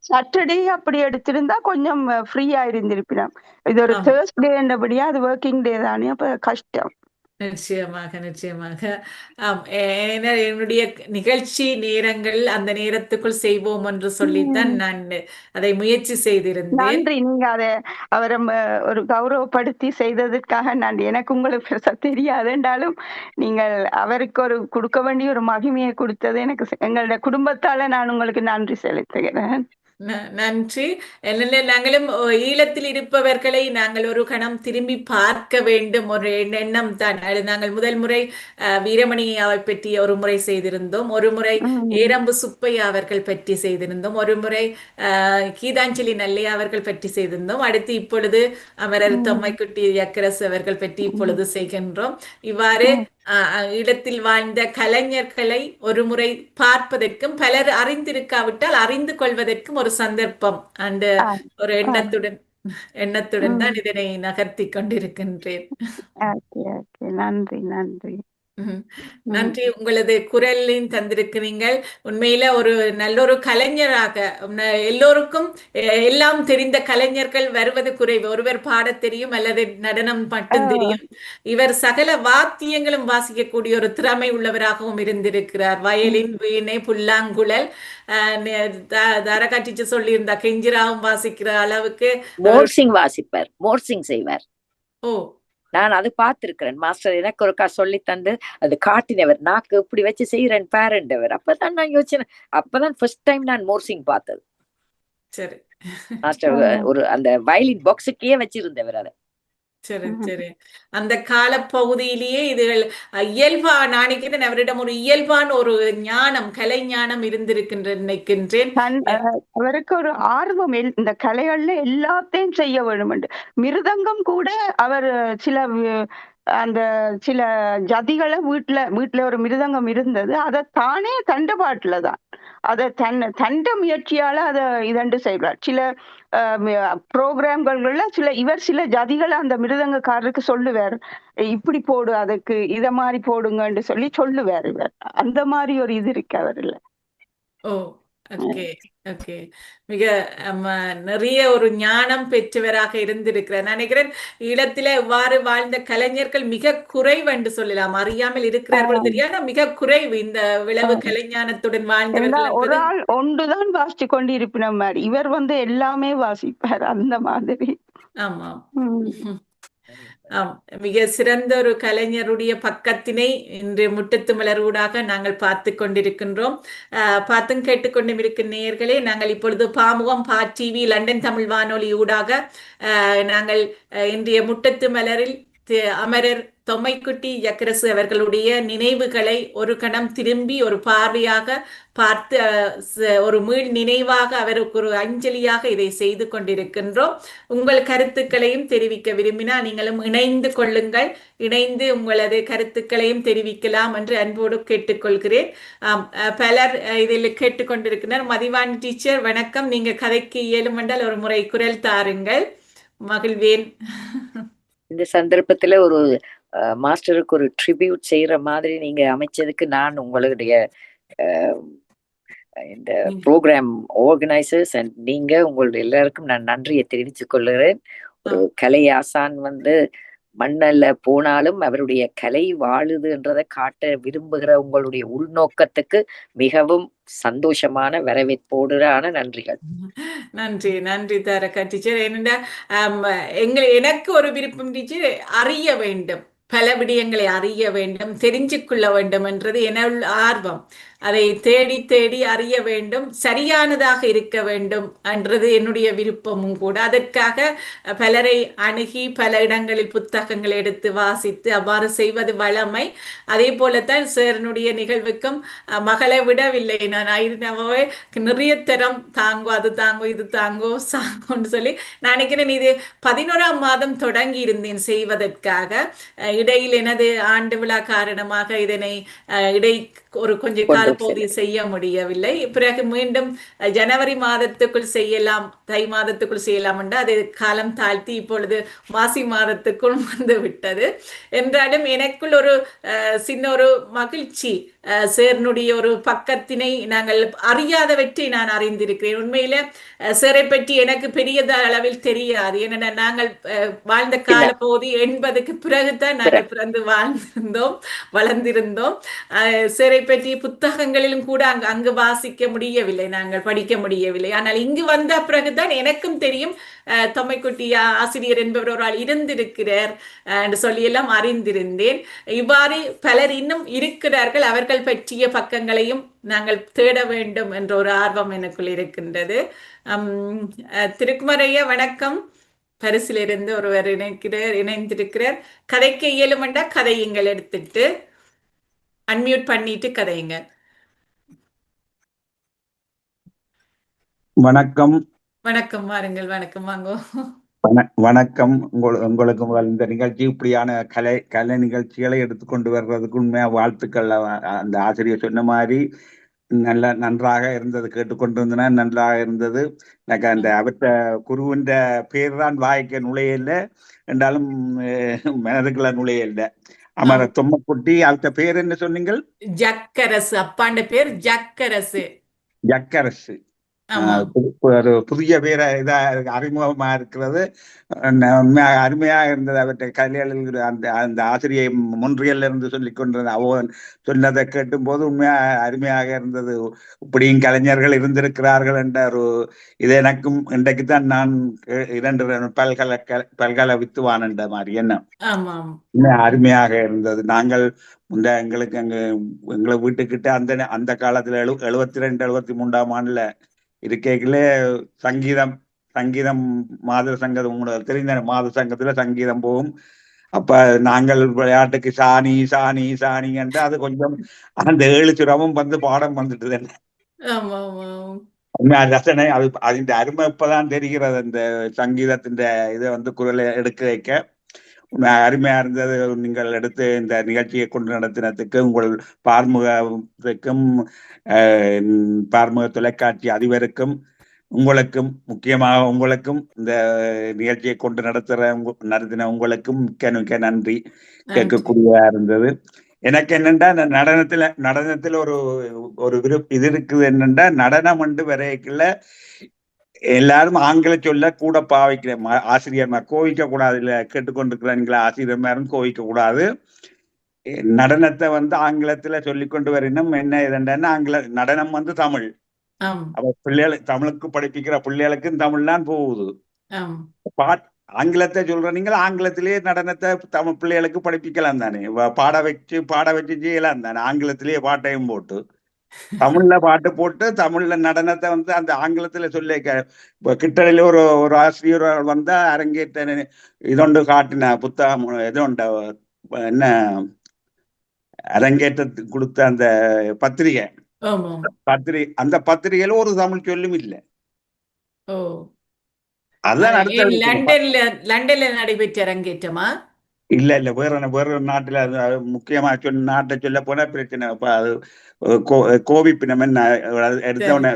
சாட்டர்டே அப்படி எடுத்திருந்தா கொஞ்சம் ஃப்ரீயா இருந்திருப்பினோம். இது ஒரு தேர்ஸ்டே என்றபடியா அது ஒர்க்கிங் டே தானே, அப்ப கஷ்டம். நிச்சயமாக, நிச்சயமாக. ஆம். என்னுடைய நிகழ்ச்சி நேரங்கள் அந்த நேரத்துக்குள் செய்வோம் என்று சொல்லித்தான் ம். நான் அதை முயற்சி செய்திருந்தேன். நன்றி. நீங்க அவரை ஒரு கௌரவப்படுத்தி செய்ததற்காக நன்றி. எனக்கு உங்களுக்கு பெருசா தெரியாது என்றாலும் நீங்கள் அவருக்கு ஒரு கொடுக்க வேண்டிய ஒரு மகிமையை கொடுத்தது எனக்கு எங்களுடைய குடும்பத்தால நான் உங்களுக்கு நன்றி செலுத்துகிறேன். நன்றி. நாங்களும் ஈழத்தில் இருப்பவர்களை நாங்கள் ஒரு கணம் திரும்பி பார்க்க வேண்டும் ஒரு எண்ணம் தான். நாங்கள் முதல் முறை வீரமணியை பற்றி ஒரு முறை செய்திருந்தோம், ஒரு முறை ஏரம்பு சுப்பையா அவர்கள் பற்றி செய்திருந்தோம், ஒரு முறை கீதாஞ்சலி நல்லையா அவர்கள் பற்றி செய்திருந்தோம். அடுத்து இப்பொழுது அமரர் தொம்மைக்குட்டி யக்கரசு அவர்கள் பற்றி இப்பொழுது செய்கின்றோம். இவ்வாறு இடத்தில் வாழ்ந்த கலைஞர்களை ஒரு முறை பார்ப்பதற்கும் பலர் அறிந்திருக்காவிட்டால் அறிந்து கொள்வதற்கும் ஒரு சந்தர்ப்பம் அந்த ஒரு எண்ணத்துடன் தான் இதனை நகர்த்தி கொண்டிருக்கின்றேன். நன்றி நன்றி நன்றி. உங்களது குரலின் தந்திருக்கிறீர்கள். உண்மையில ஒரு நல்லொரு கலைஞராக எல்லோருக்கும் எல்லாம் தெரிந்த கலைஞர்கள் வருவது குறைவு. ஒருவர் பாடத் தெரியும் அல்லது நடனம் மட்டும் தெரியும். இவர் சகல வாத்தியங்களும் வாசிக்கக்கூடிய ஒரு திறமை உள்ளவராகவும் இருந்திருக்கிறார். வயலின், வீணை, புல்லாங்குழல், தரகாட்டிச்சு சொல்லியிருந்தா கெஞ்சிராவும் வாசிக்கிற அளவுக்கு மோர்சிங் வாசிப்பார், மோர்சிங் செய்வார். ஓ, நான் அது பார்த்திருக்கிறேன். மாஸ்டர் எனக்கு ஒருக்கா சொல்லி தந்து அது காட்டினவர், நாக்கு இப்படி வச்சு செய்யறேன் பேரண்டவர். அப்பதான் நான் யோசிச்சேன், அப்பதான் ஃபர்ஸ்ட் டைம் நான் மோர்சிங் பார்த்தது. சரி. மாஸ்டர் ஒரு அந்த வயலின் பாக்ஸுக்கே வச்சிருந்தவர் அதை. சரி சரி. அந்த காலப்பகுதியிலேயே இதுகள் இயல்பா நினைக்கிறேன் அவரிடம் ஒரு இயல்பான ஒரு ஞானம், கலை ஞானம் இருந்திருக்கின்றேன். அவருக்கு ஒரு ஆர்வம் இந்த கலைகள்ல எல்லாத்தையும் செய்ய வேண்டும். மிருதங்கம் கூட அவர் சில ஜதிகளை வீட்டுல ஒரு மிருதங்கம் இருந்தது, அதை தானே தண்டபாட்டுலதான் அதை தண்ட முயற்சியால அதை இதண்டு செய்வார். சில ப்ரோக்ராம்கள்ல இவர் சில ஜதிகளை அந்த மிருதங்கக்காரருக்கு சொல்லுவார், இப்படி போடு, அதுக்கு இத மாதிரி போடுங்கன்னு சொல்லுவார் இவர். அந்த மாதிரி ஒரு இது இருக்கு அவர்ல. ஓ, ஓகே ஓகே. மிக நிறைய ஒரு ஞானம் பெற்றவராக இருந்திருக்கிறார். நான் நினைக்கிறேன் ஈழத்தில இவ்வாறு வாழ்ந்த கலைஞர்கள் மிக குறைவு என்று சொல்லலாம். அறியாமல் இருக்கிறார்கள் தெரியாத மிக குறைவு இந்த விளவு கலைஞானத்துடன் வாழ்ந்தவர்கள். ஒரு ஆள் ஒன்றுதான் வாசிச்சு கொண்டு இருப்பின மாதிரி, இவர் எல்லாமே வாசிப்பார் அந்த மாதிரி. ஆமா. மிக சிறந்த ஒரு கலைஞருடைய பக்கத்தினை இன்று முட்டத்து மலரூடாக நாங்கள் பார்த்து கொண்டிருக்கின்றோம். பார்த்தும் கேட்டுக்கொண்டும் இருக்கும் நேயர்களே, நாங்கள் இப்பொழுது பாமுகம் டிவி லண்டன் தமிழ் வானொலி ஊடாக நாங்கள் இன்றைய முட்டத்து மலரில் அமரர் தொம்மைக்குட்டி யக்கரசு அவர்களுடைய நினைவுகளை ஒரு கணம் திரும்பி ஒரு பார்வையாக பார்த்து ஒரு மீள் நினைவாக அவருக்கு ஒரு அஞ்சலியாக இதை செய்து கொண்டிருக்கின்றோம். உங்கள் கருத்துக்களையும் தெரிவிக்க விரும்பினால் நீங்களும் இணைந்து கொள்ளுங்கள், இணைந்து உங்களது கருத்துக்களையும் தெரிவிக்கலாம் என்று அன்போடு கேட்டுக்கொள்கிறேன். பலர் இதில் கேட்டுக்கொண்டிருக்கிறார். மதிவாணி டீச்சர் வணக்கம், நீங்க கதைக்கு இயலும் என்றால் ஒரு முறை குரல் தாருங்கள், மகிழ்வேன். இந்த சந்தர்ப்பத்துல ஒரு மாஸ்டருக்கு ஒரு ட்ரிபியூட் செய்யற மாதிரி நீங்க அமைச்சதுக்கு நான் உங்களுடைய இந்த ப்ரோக்ராம் ஆர்கனைசர்ஸ் அண்ட் நீங்க உங்களுடைய எல்லாருக்கும் நான் நன்றியை தெரிவித்துக் கொள்கிறேன். ஒரு கலை ஆசான் மண்ணல்ல போனாலும் அவருடைய கலை வாழுதுன்றதை காட்ட விரும்புகிற உங்களுடைய உள்நோக்கத்துக்கு மிகவும் சந்தோஷமான வரவேற்போடான நன்றிகள். நன்றி நன்றி தாரகா டீச்சர். என்னென்ன எனக்கு ஒரு விருப்பம் டீச்சர், அறிய வேண்டும், பல விடயங்களை அறிய வேண்டும், தெரிஞ்சு கொள்ள வேண்டும் என்றது என ஆர்வம். அதை தேடி தேடி அறிய வேண்டும், சரியானதாக இருக்க வேண்டும் என்றது என்னுடைய விருப்பமும் கூட. அதற்காக பலரை அணுகி பல இடங்களில் புத்தகங்கள் எடுத்து வாசித்து அவ்வாறு செய்வது வளமை. அதே போலத்தான் சேரனுடைய நிகழ்வுக்கும் மகளை விடவில்லை நான். நிறைய தரம் தாங்கோ, அது தாங்கோ, இது தாங்கோ, சாங்கோன்னு சொல்லி நான் நினைக்கிறேன். இது 11ஆம் மாதம் தொடங்கி இருந்தேன் செய்வதற்காக. இடையில் எனது ஆண்டு விழா காரணமாக இதனை ஒரு கொஞ்சம் காலப்பகுதி செய்ய முடியவில்லை. பிறகு மீண்டும் ஜனவரி மாதத்துக்குள் செய்யலாம், தை மாதத்துக்குள் செய்யலாம் என்று அது காலம் தாழ்த்தி இப்பொழுது மாசி மாதத்துக்குள் வந்து விட்டது. என்றாலும் எனக்குள் ஒரு சின்ன ஒரு மகிழ்ச்சி, சேரனுடைய ஒரு பக்கத்தினை நாங்கள் அறியாதவற்றை நான் அறிந்திருக்கிறேன். உண்மையில சேரை பற்றி எனக்கு பெரிய அளவில் தெரியாது. ஏன்னா நாங்கள் வாழ்ந்த கால பகுதி 80க்கு பிறகுதான் நாங்கள் பிறந்து வாழ்ந்திருந்தோம், வளர்ந்திருந்தோம். சேரை பற்றிய புத்தகங்களிலும் கூட அங்கு வாசிக்க முடியவில்லை, நாங்கள் படிக்க முடியவில்லை. ஆனால் இங்கு வந்த பிறகுதான் எனக்கும் தெரியும் தொம்மைக்குட்டி ஆசிரியர் என்பவர் ஒரு ஆள் இருந்திருக்கிறார் என்று சொல்லியெல்லாம் அறிந்திருந்தேன். இவ்வாறு பலர் இன்னும் இருக்கிறார்கள். அவர்கள் பற்றிய பக்கங்களையும் நாங்கள் தேட வேண்டும் என்ற ஒரு ஆர்வம் எனக்குள் இருக்கின்றது. திருக்குமரையா வணக்கம். பரிசிலிருந்து ஒருவர் இணைந்திருக்கிறார். கதைக்க இயலுமெண்டா கதையுங்கள், எடுத்துட்டு அன்மியூட் பண்ணிட்டு கதையுங்க. வணக்கம். வணக்கம், வாருங்கள். வணக்கம், வாங்கோ. வணக்கம். உங்களுக்கு இந்த நிகழ்ச்சி இப்படியான கலை நிகழ்ச்சிகளை எடுத்துக்கொண்டு வர்றதுக்கு உண்மையா வாழ்த்துக்கள். அந்த ஆசிரியர் சொன்ன மாதிரி நன்றாக இருந்தது, கேட்டுக்கொண்டிருந்தன நன்றாக இருந்தது. எனக்கு அந்த அவற்ற குருவின்ற பேர் தான் வாய்க்க நுழையல என்றாலும் மனதுக்குள்ள நுழையல. அமர தொம்மக்குட்டி, அவற்ற பேர் என்ன சொன்னீங்கள்? ஜக்கரசு. அப்பாண்ட பேர் ஜக்கரசு. ஜக்கரசு. ஒரு புதிய பேர இதா அறிமுகமா இருக்கிறது. அருமையாக இருந்தது. அவற்றை கல்யாணில் அந்த ஆசிரியை மொன்றியல்ல இருந்து சொல்லிக் கொண்டது. அவன் சொன்னதை கேட்டும் போது உண்மையா அருமையாக இருந்தது. இப்படியும் கலைஞர்கள் இருந்திருக்கிறார்கள் என்ற ஒரு இது எனக்கும் இன்றைக்குத்தான் நான் 2 பல்கலை வித்துவான் என்ற மாதிரி என்ன அருமையாக இருந்தது. நாங்கள் எங்களுக்கு எங்களை வீட்டுக்கிட்ட அந்த காலத்துல 72 73ஆம் ஆண்டுல இருக்கைகளே சங்கீதம் மாதர் சங்கம் தெரிந்த மாதர் சங்கத்துல சங்கீதம் போகும். அப்ப நாங்கள் விளையாட்டுக்கு சாணி சாணி சாணி என்று அது கொஞ்சம் அந்த 7 சுரமும் வந்து பாடம் வந்துட்டு ரசனை. அது அதின் அருமை இப்பதான் தெரிகிறது. அந்த சங்கீதத்தின் இதை வந்து குரலை எடுக்க வைக்க அருமையா இருந்தது. நீங்கள் எடுத்து இந்த நிகழ்ச்சியை கொண்டு நடத்தினதுக்கு உங்கள் பார்முகத்துக்கும் பார்முக தொலைக்காட்சி அதிபருக்கும் உங்களுக்கும் முக்கியமாக உங்களுக்கும் இந்த நிகழ்ச்சியை கொண்டு நடத்தின உங்களுக்கும் மிக்க நன்றி கேட்கக்கூடியதா இருந்தது. எனக்கு என்னென்றா நடனத்துல ஒரு இது இருக்குது. என்னென்றா நடனம் என்று வரைக்குள்ள எல்லாரும் ஆங்கில சொல்ல கூட பாவிக்கிறேன். ஆசிரியர்மார் கோவிக்க கூடாது. இல்ல கேட்டுக்கொண்டிருக்கிறீங்களா? ஆசிரியர்மாரும் கோவிக்க கூடாது. நடனத்தை வந்து ஆங்கிலத்துல சொல்லிக் கொண்டு வரணும். என்ன இதுன்னா நடனம் வந்து தமிழ். அப்ப பிள்ளைகளுக்கு தமிழுக்கு படிப்பிக்கிற பிள்ளைகளுக்கும் தமிழ் தான் போகுது. ஆங்கிலத்தை சொல்ற நீங்கள் ஆங்கிலத்திலேயே நடனத்தை தமிழ் பிள்ளைகளுக்கு படிப்பிக்கலாம் தானே. பாட வச்சு செய்யலாம் தானே. ஆங்கிலத்திலேயே பாட்டையும் போட்டு தமிழ்ல பாட்டு போட்டு தமிழ்ல நடனத்தை வந்து அந்த ஆங்கிலத்துல சொல்லி கிட்டடியில ஒரு ஆசிரியர் வந்தா அரங்கேற்ற இதொண்டு காட்டின புத்தகம் இதொண்ட என்ன அரங்கேற்றத்துக்கு கொடுத்த அந்த பத்திரிகை அந்த பத்திரிகையில ஒரு தமிழ் சொல்லும் இல்லை. அதான் லண்டன்ல நடைபெற்ற அரங்கேற்றமா? இல்ல வேற நாட்டுல முக்கியமா நாட்டை சொல்ல போனா பிரச்சனை. அது கோவிப்பினம் என்ன எடுத்தவன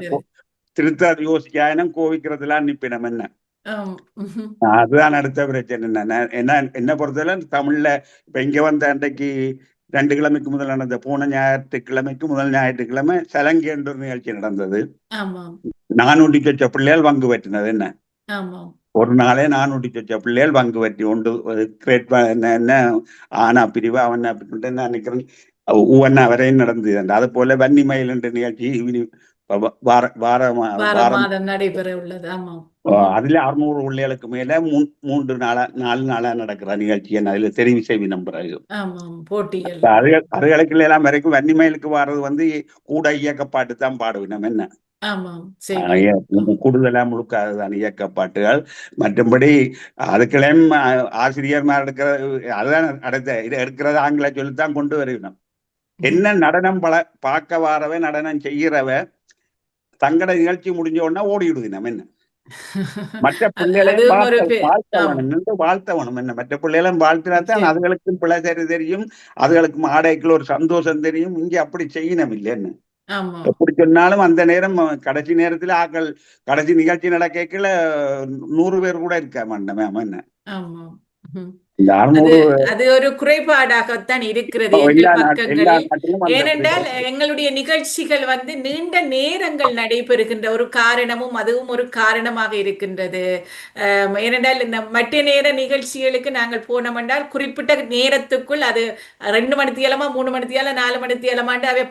திருத்த யோசிக்காயினும் கோவிக்கிறதுலாம் நிப்பினம் என்ன. அதுதான் அடுத்த பிரச்சனை. என்ன பொறுத்தவரை தமிழ்ல இப்ப இங்க வந்த அன்றைக்கு 2 கிழமைக்கு முதல் நடந்த போன ஞாயிற்றுக்கிழமைக்கு முதல் ஞாயிற்றுக்கிழமை சலங்கி என்ற ஒரு நிகழ்ச்சி நடந்தது. 400 சொச்ச பிள்ளைகள் பங்கு பெற்றினது. என்ன ஒரு நாளே 400 சொச்ச பிள்ளைகள் பங்கு பெற்றி உண்டு. கிரேட் என்ன ஆனா பிரிவு அவன் அப்படின்னு நான் நினைக்கிறேன். ஒவ்வொன்னா வரையும் நடந்தது. அது போல வன்னிமயில் என்ற நிகழ்ச்சி நடைபெற உள்ளது. அதுல 600 பிள்ளைகளுக்கு மேல 4 நாளா நடக்கிற நிகழ்ச்சி. அதுல தெரிவு செய்வினம் பிறகு அதுகளுக்கு எல்லாம் வரைக்கும் வன்னிமயிலுக்கு வர்றது வந்து கூட இயக்கப்பாட்டு தான் பாடுவினம். என்ன கூடுதலா முழுக்க அதுதான் இயக்கப்பாட்டுகள். மற்றபடி அதுக்கெல்லாம் ஆசிரியர்மார் அதுதான் அடுத்த இது எடுக்கிறது ஆங்கில சொல்லித்தான் கொண்டு வருவினம். என்ன நடனம் பார்க்க வாரவ நடனம் செய்யறவ தங்கட நிகழ்ச்சி முடிஞ்ச உடனே ஓடிவிடுது. நம்ம என்ன மற்ற பிள்ளைகளையும் வாழ்த்தவனும் என்ன மற்ற பிள்ளைகளும் வாழ்த்தினாத்தான் அதுகளுக்கும் பிள்ளை தெரியும், அதுகளுக்கும் ஆடைக்குள்ள ஒரு சந்தோஷம் தெரியும். இங்க அப்படி செய்யணும் இல்லைன்னு எப்படி சொன்னாலும் அந்த நேரம் கடைசி நேரத்துல ஆக்கள் கடைசி நிகழ்ச்சி நடக்கல 100 பேர் கூட இருக்க மாட்டேன். என்ன இந்த அது 600 அது ஒரு குறைபாடாகத்தான் இருக்கிறது எங்கள் எல்லா பக்கங்களில். நாட்டிலும் அந்த ஏனென்றால் எங்களுடைய நிகழ்ச்சிகள் வந்து நீண்ட நேரங்கள் நடைபெறுகின்ற ஒரு காரணமும் அதுவும் ஒரு காரணமாக இருக்கின்றது. ஏனென்றால் இந்த மற்ற நேர நிகழ்ச்சிகளுக்கு நாங்கள் போனோம் என்றால் குறிப்பிட்ட நேரத்துக்குள் அது 2 மணித்தியாலமா 3 மணித்தியால 4 மணித்தியாலமாண்டு அவை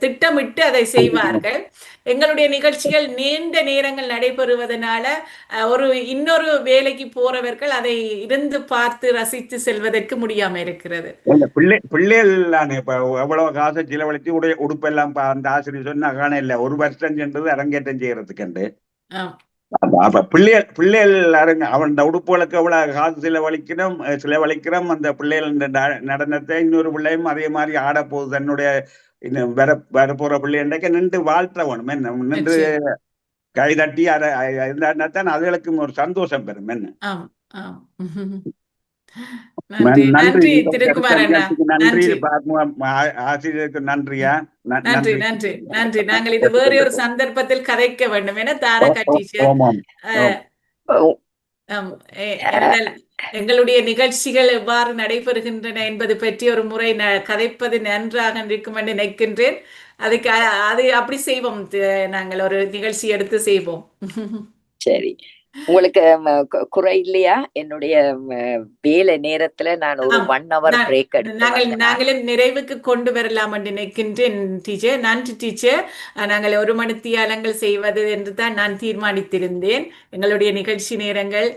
திட்டமிட்டு அதை செய்வார்கள். எங்களுடைய நிகழ்ச்சிகள் நீண்ட நேரங்கள் நடைபெறுவதனால ஒரு இன்னொரு வேலைக்கு போறவர்கள் அதை இருந்து பார்த்து ரசித்து செல்வதற்கு முடியாம இருக்கிறது. பிள்ளைகள் தானே இப்ப எவ்வளவு காசை செலவழித்து உடுப்பெல்லாம் அந்த ஆசிரியர் சொன்னா காண இல்ல 1 வருஷம் சென்றது அரங்கேற்றம் செய்யறதுக்கு. அப்ப பிள்ளைகள் அவன் உடுப்புகளுக்கு எவ்வளவு காசு செலவழிக்கிறோம் அந்த பிள்ளைகள் நடனத்தை இன்னொரு பிள்ளையும் அதே மாதிரி ஆட போகுது தன்னுடைய வர போற பிள்ளைக்கு நின்று வாழ்த்தவனும் என்ன நின்று கை தட்டி தான் அதுகளுக்கும் ஒரு சந்தோஷம் பெறும் என்ன. நன்றி திருக்குமார் அண்ணா. நன்றி ஆசிரியருக்கு நன்றியா. நன்றி நன்றி நன்றி. நாங்கள் இது வேற ஒரு சந்தர்ப்பத்தில் கதைக்க வேண்டும் என தாரகா டீச்சர். எங்களுடைய நிகழ்ச்சிகள் எவ்வாறு நடைபெறுகின்றன என்பது பற்றி ஒரு முறை கதைப்பது நன்றாக இருக்கும் என்று நினைக்கின்றேன். அதுக்கு அது அப்படி செய்வோம். நாங்கள் ஒரு நிகழ்ச்சி எடுத்து செய்வோம். சரி, உங்களுக்கு குறை இல்லையா? என்னுடைய வேலை நேரத்துல நான் ஒரு 1 hour பிரேக் எடுத்து நாங்களும் நிறைவுக்கு கொண்டு வரலாம் என்று நினைக்கின்றேன் டீச்சர். நன்றி டீச்சர். நாங்கள் 1 மணித்தியாலங்கள் செய்வது என்று தான் நான் தீர்மானித்திருந்தேன். எங்களுடைய நிகழ்ச்சி நேரங்கள்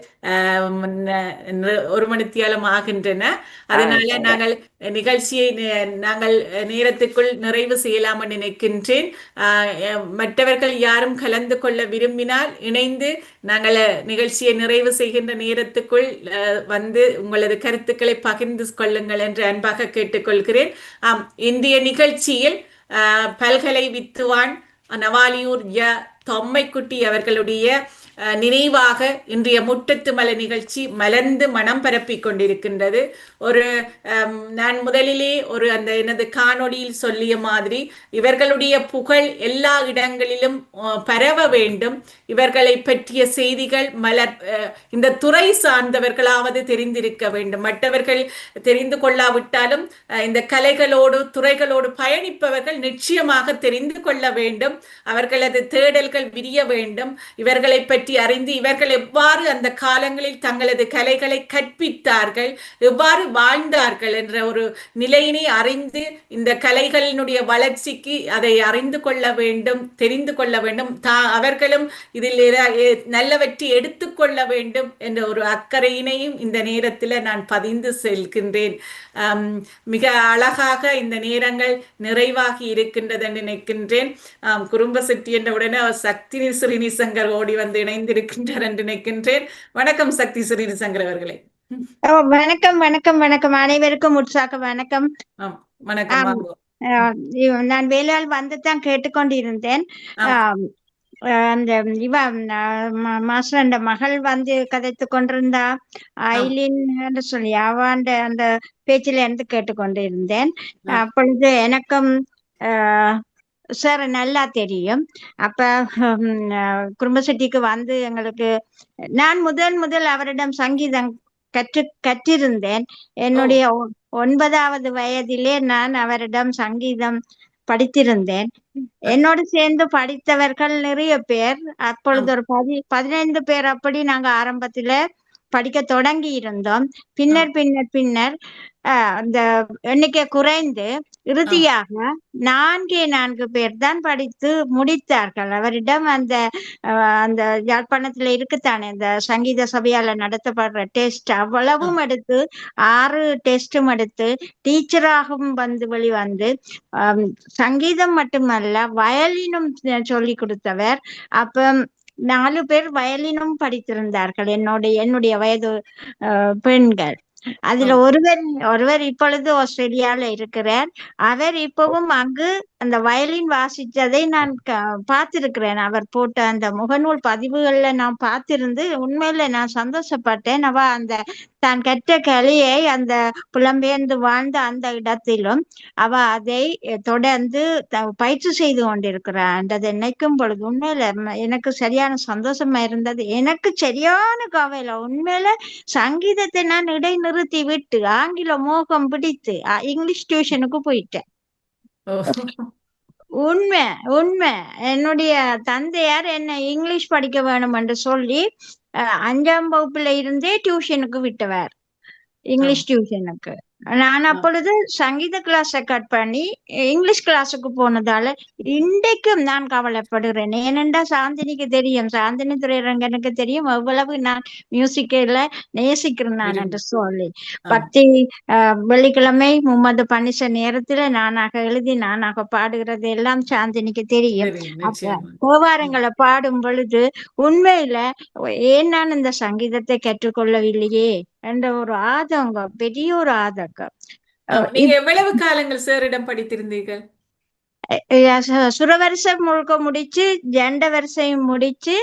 1 மணித்தியாலம் ஆகின்றன. அதனால நாங்கள் நிகழ்ச்சியை நாங்கள் நேரத்துக்குள் நிறைவு செய்யலாம் என்று நினைக்கின்றேன். மற்றவர்கள் யாரும் கலந்து கொள்ள விரும்பினால் இணைந்து நாங்கள் நிகழ்ச்சியை நிறைவு செய்கின்ற நேரத்துக்குள் வந்து உங்களது கருத்துக்களை பகிர்ந்து கொள்ளுங்கள் என்று அன்பாக கேட்டுக்கொள்கிறேன். இந்திய நிகழ்ச்சியில் பல்கலை வித்துவான் நவாலியூர் தொம்மைக்குட்டி அவர்களுடைய நினைவாக இன்றைய முட்டத்து மலை நிகழ்ச்சி மலர்ந்து மனம் பரப்பிக் கொண்டிருக்கின்றது. நான் முதலிலே அந்த எனது காணொளியில் சொல்லிய மாதிரி இவர்களுடைய புகழ் எல்லா இடங்களிலும் பரவ வேண்டும். இவர்களை பற்றிய செய்திகள் இந்த துறை சார்ந்தவர்களாவது தெரிந்திருக்க வேண்டும். மற்றவர்கள் தெரிந்து கொள்ளாவிட்டாலும் இந்த கலைகளோடு துறைகளோடு பயணிப்பவர்கள் நிச்சயமாக தெரிந்து கொள்ள வேண்டும். அவர்களது தேடல்கள் விரிய வேண்டும். இவர்களை பற்றி அறிந்து இவர்கள் எவ்வாறு அந்த காலங்களில் தங்களது கலைகளை கற்பித்தார்கள், எவ்வாறு வாழ்ந்தார்கள் என்ற ஒரு நிலையினை அறிந்து இந்த கலைகளினுடைய வளர்ச்சிக்கு அதை அறிந்து கொள்ள வேண்டும், தெரிந்து கொள்ள வேண்டும். அவர்களும் இதில் நல்லவற்றை எடுத்துக்கொள்ள வேண்டும் என்ற ஒரு அக்கறையினையும் இந்த நேரத்தில் நான் பதிந்து செல்கின்றேன். மிக அழகாக இந்த நேரங்கள் நிறைவாகி இருக்கின்றது என்று நினைக்கின்றேன். குறும்ப செட்டி என்ற உடனே சக்தி ஸ்ரீனிசங்கர் ஓடி வந்து இணைந்திருக்கின்றார் என்று நினைக்கின்றேன். வணக்கம் சக்தி ஸ்ரீனிசங்கர் அவர்களே. வணக்கம் வணக்கம் வணக்கம். அனைவருக்கும் உற்சாக வணக்கம். வணக்கம். நான் வேலையால் வந்துதான் கேட்டுக்கொண்டிருந்தேன். அந்த மாஸ்டர் அந்த மகள் வந்து கதைத்து கொண்டிருந்தா ஐலின் என்று சொல்லி அவாண்ட அந்த பேச்சில இருந்து கேட்டுக்கொண்டிருந்தேன். அப்பொழுது எனக்கும் சார் நல்லா தெரியும். அப்ப குடும்பசெட்டிக்கு வந்து எங்களுக்கு நான் முதல் அவரிடம் சங்கீதம் கற்றிருந்தேன். என்னுடைய 9வது வயதிலே நான் அவரிடம் சங்கீதம் படித்திருந்தேன். என்னோடு சேர்ந்து படித்தவர்கள் நிறைய பேர். அப்பொழுது ஒரு 15 பேர் அப்படி நாங்க ஆரம்பத்துல படிக்க தொடங்கி இருந்தோம். பின்னர் அந்த எண்ணிக்கை குறைந்து இறுதியாக 4 பேர் தான் படித்து முடித்தார்கள். அவரிடம் அந்த யாழ்ப்பாணத்துல இருக்குத்தானே இந்த சங்கீத சபையால நடத்தப்படுற டெஸ்ட் அவ்வளவும் எடுத்து 6 டெஸ்டும் எடுத்து டீச்சராகவும் வந்து வெளிவந்து சங்கீதம் மட்டுமல்ல வயலினும் சொல்லி கொடுத்தவர். அப்ப 4 பேர் வயலினும் படித்திருந்தார்கள் என்னுடைய வயது பெண்கள். அதுல ஒருவர் இப்பொழுது ஆஸ்திரேலியால இருக்கிறார். அவர் இப்பவும் அங்கு அந்த வயலின் வாசிச்சதை நான் பார்த்திருக்கிறேன். அவர் போட்ட அந்த முகநூல் பதிவுகள்ல நான் பார்த்திருந்து உண்மையில நான் சந்தோஷப்பட்டேன். அவ அந்த தான் கற்ற கலையை அந்த புலம்பெயர்ந்து வாழ்ந்த அந்த இடத்திலும் அவ அதை தொடர்ந்து பயிற்சி செய்து கொண்டிருக்கிறார். அதை நினைக்கும் பொழுது உண்மையில எனக்கு சரியான சந்தோஷமா இருந்தது. எனக்கு சரியான கவலை உண்மையில சங்கீதத்தை நான் இடைநிறுத்தி விட்டு ஆங்கில மோகம் பிடித்து இங்கிலீஷ் டியூஷனுக்கு போயிட்டேன். உண்மை உண்மை. என்னுடைய தந்தையார் என்ன இங்கிலீஷ் படிக்க வேணும் என்று சொல்லி 5ஆம் வகுப்புல இருந்தே டியூஷனுக்கு விட்டவர், இங்கிலீஷ் டியூஷனுக்கு. நான் அப்பொழுது சங்கீத கிளாஸை கட் பண்ணி இங்கிலீஷ் கிளாஸுக்கு போனதால இன்றைக்கும் நான் கவலைப்படுகிறேன். ஏனென்றா சாந்தினிக்கு தெரியும், சாந்தினி துரைரங்கனுக்கு தெரியும் எவ்வளவு நான் மியூசிக்கில் நேசிக்கிறேன் நான் என்று சொல்லி. பக்தி வெள்ளிக்கிழமை மும்மது பனிச நேரத்துல நானாக எழுதி நானாக பாடுகிறது எல்லாம் சாந்தினிக்கு தெரியும். அப்ப தேவாரங்களை பாடும் பொழுது உண்மையில ஏன் நான் இந்த சங்கீதத்தை கற்றுக்கொள்ளவில்லையே என்ற ஒரு ஆதங்கம், பெரிய ஒரு ஆதங்கம். நீங்க எவ்வளவு காலங்கள் சாரிடம் படித்திருந்தீர்கள்? சுரவரிசை முழுக்க முடிச்சு, ஜண்ட வரிசையும் முடிச்சு,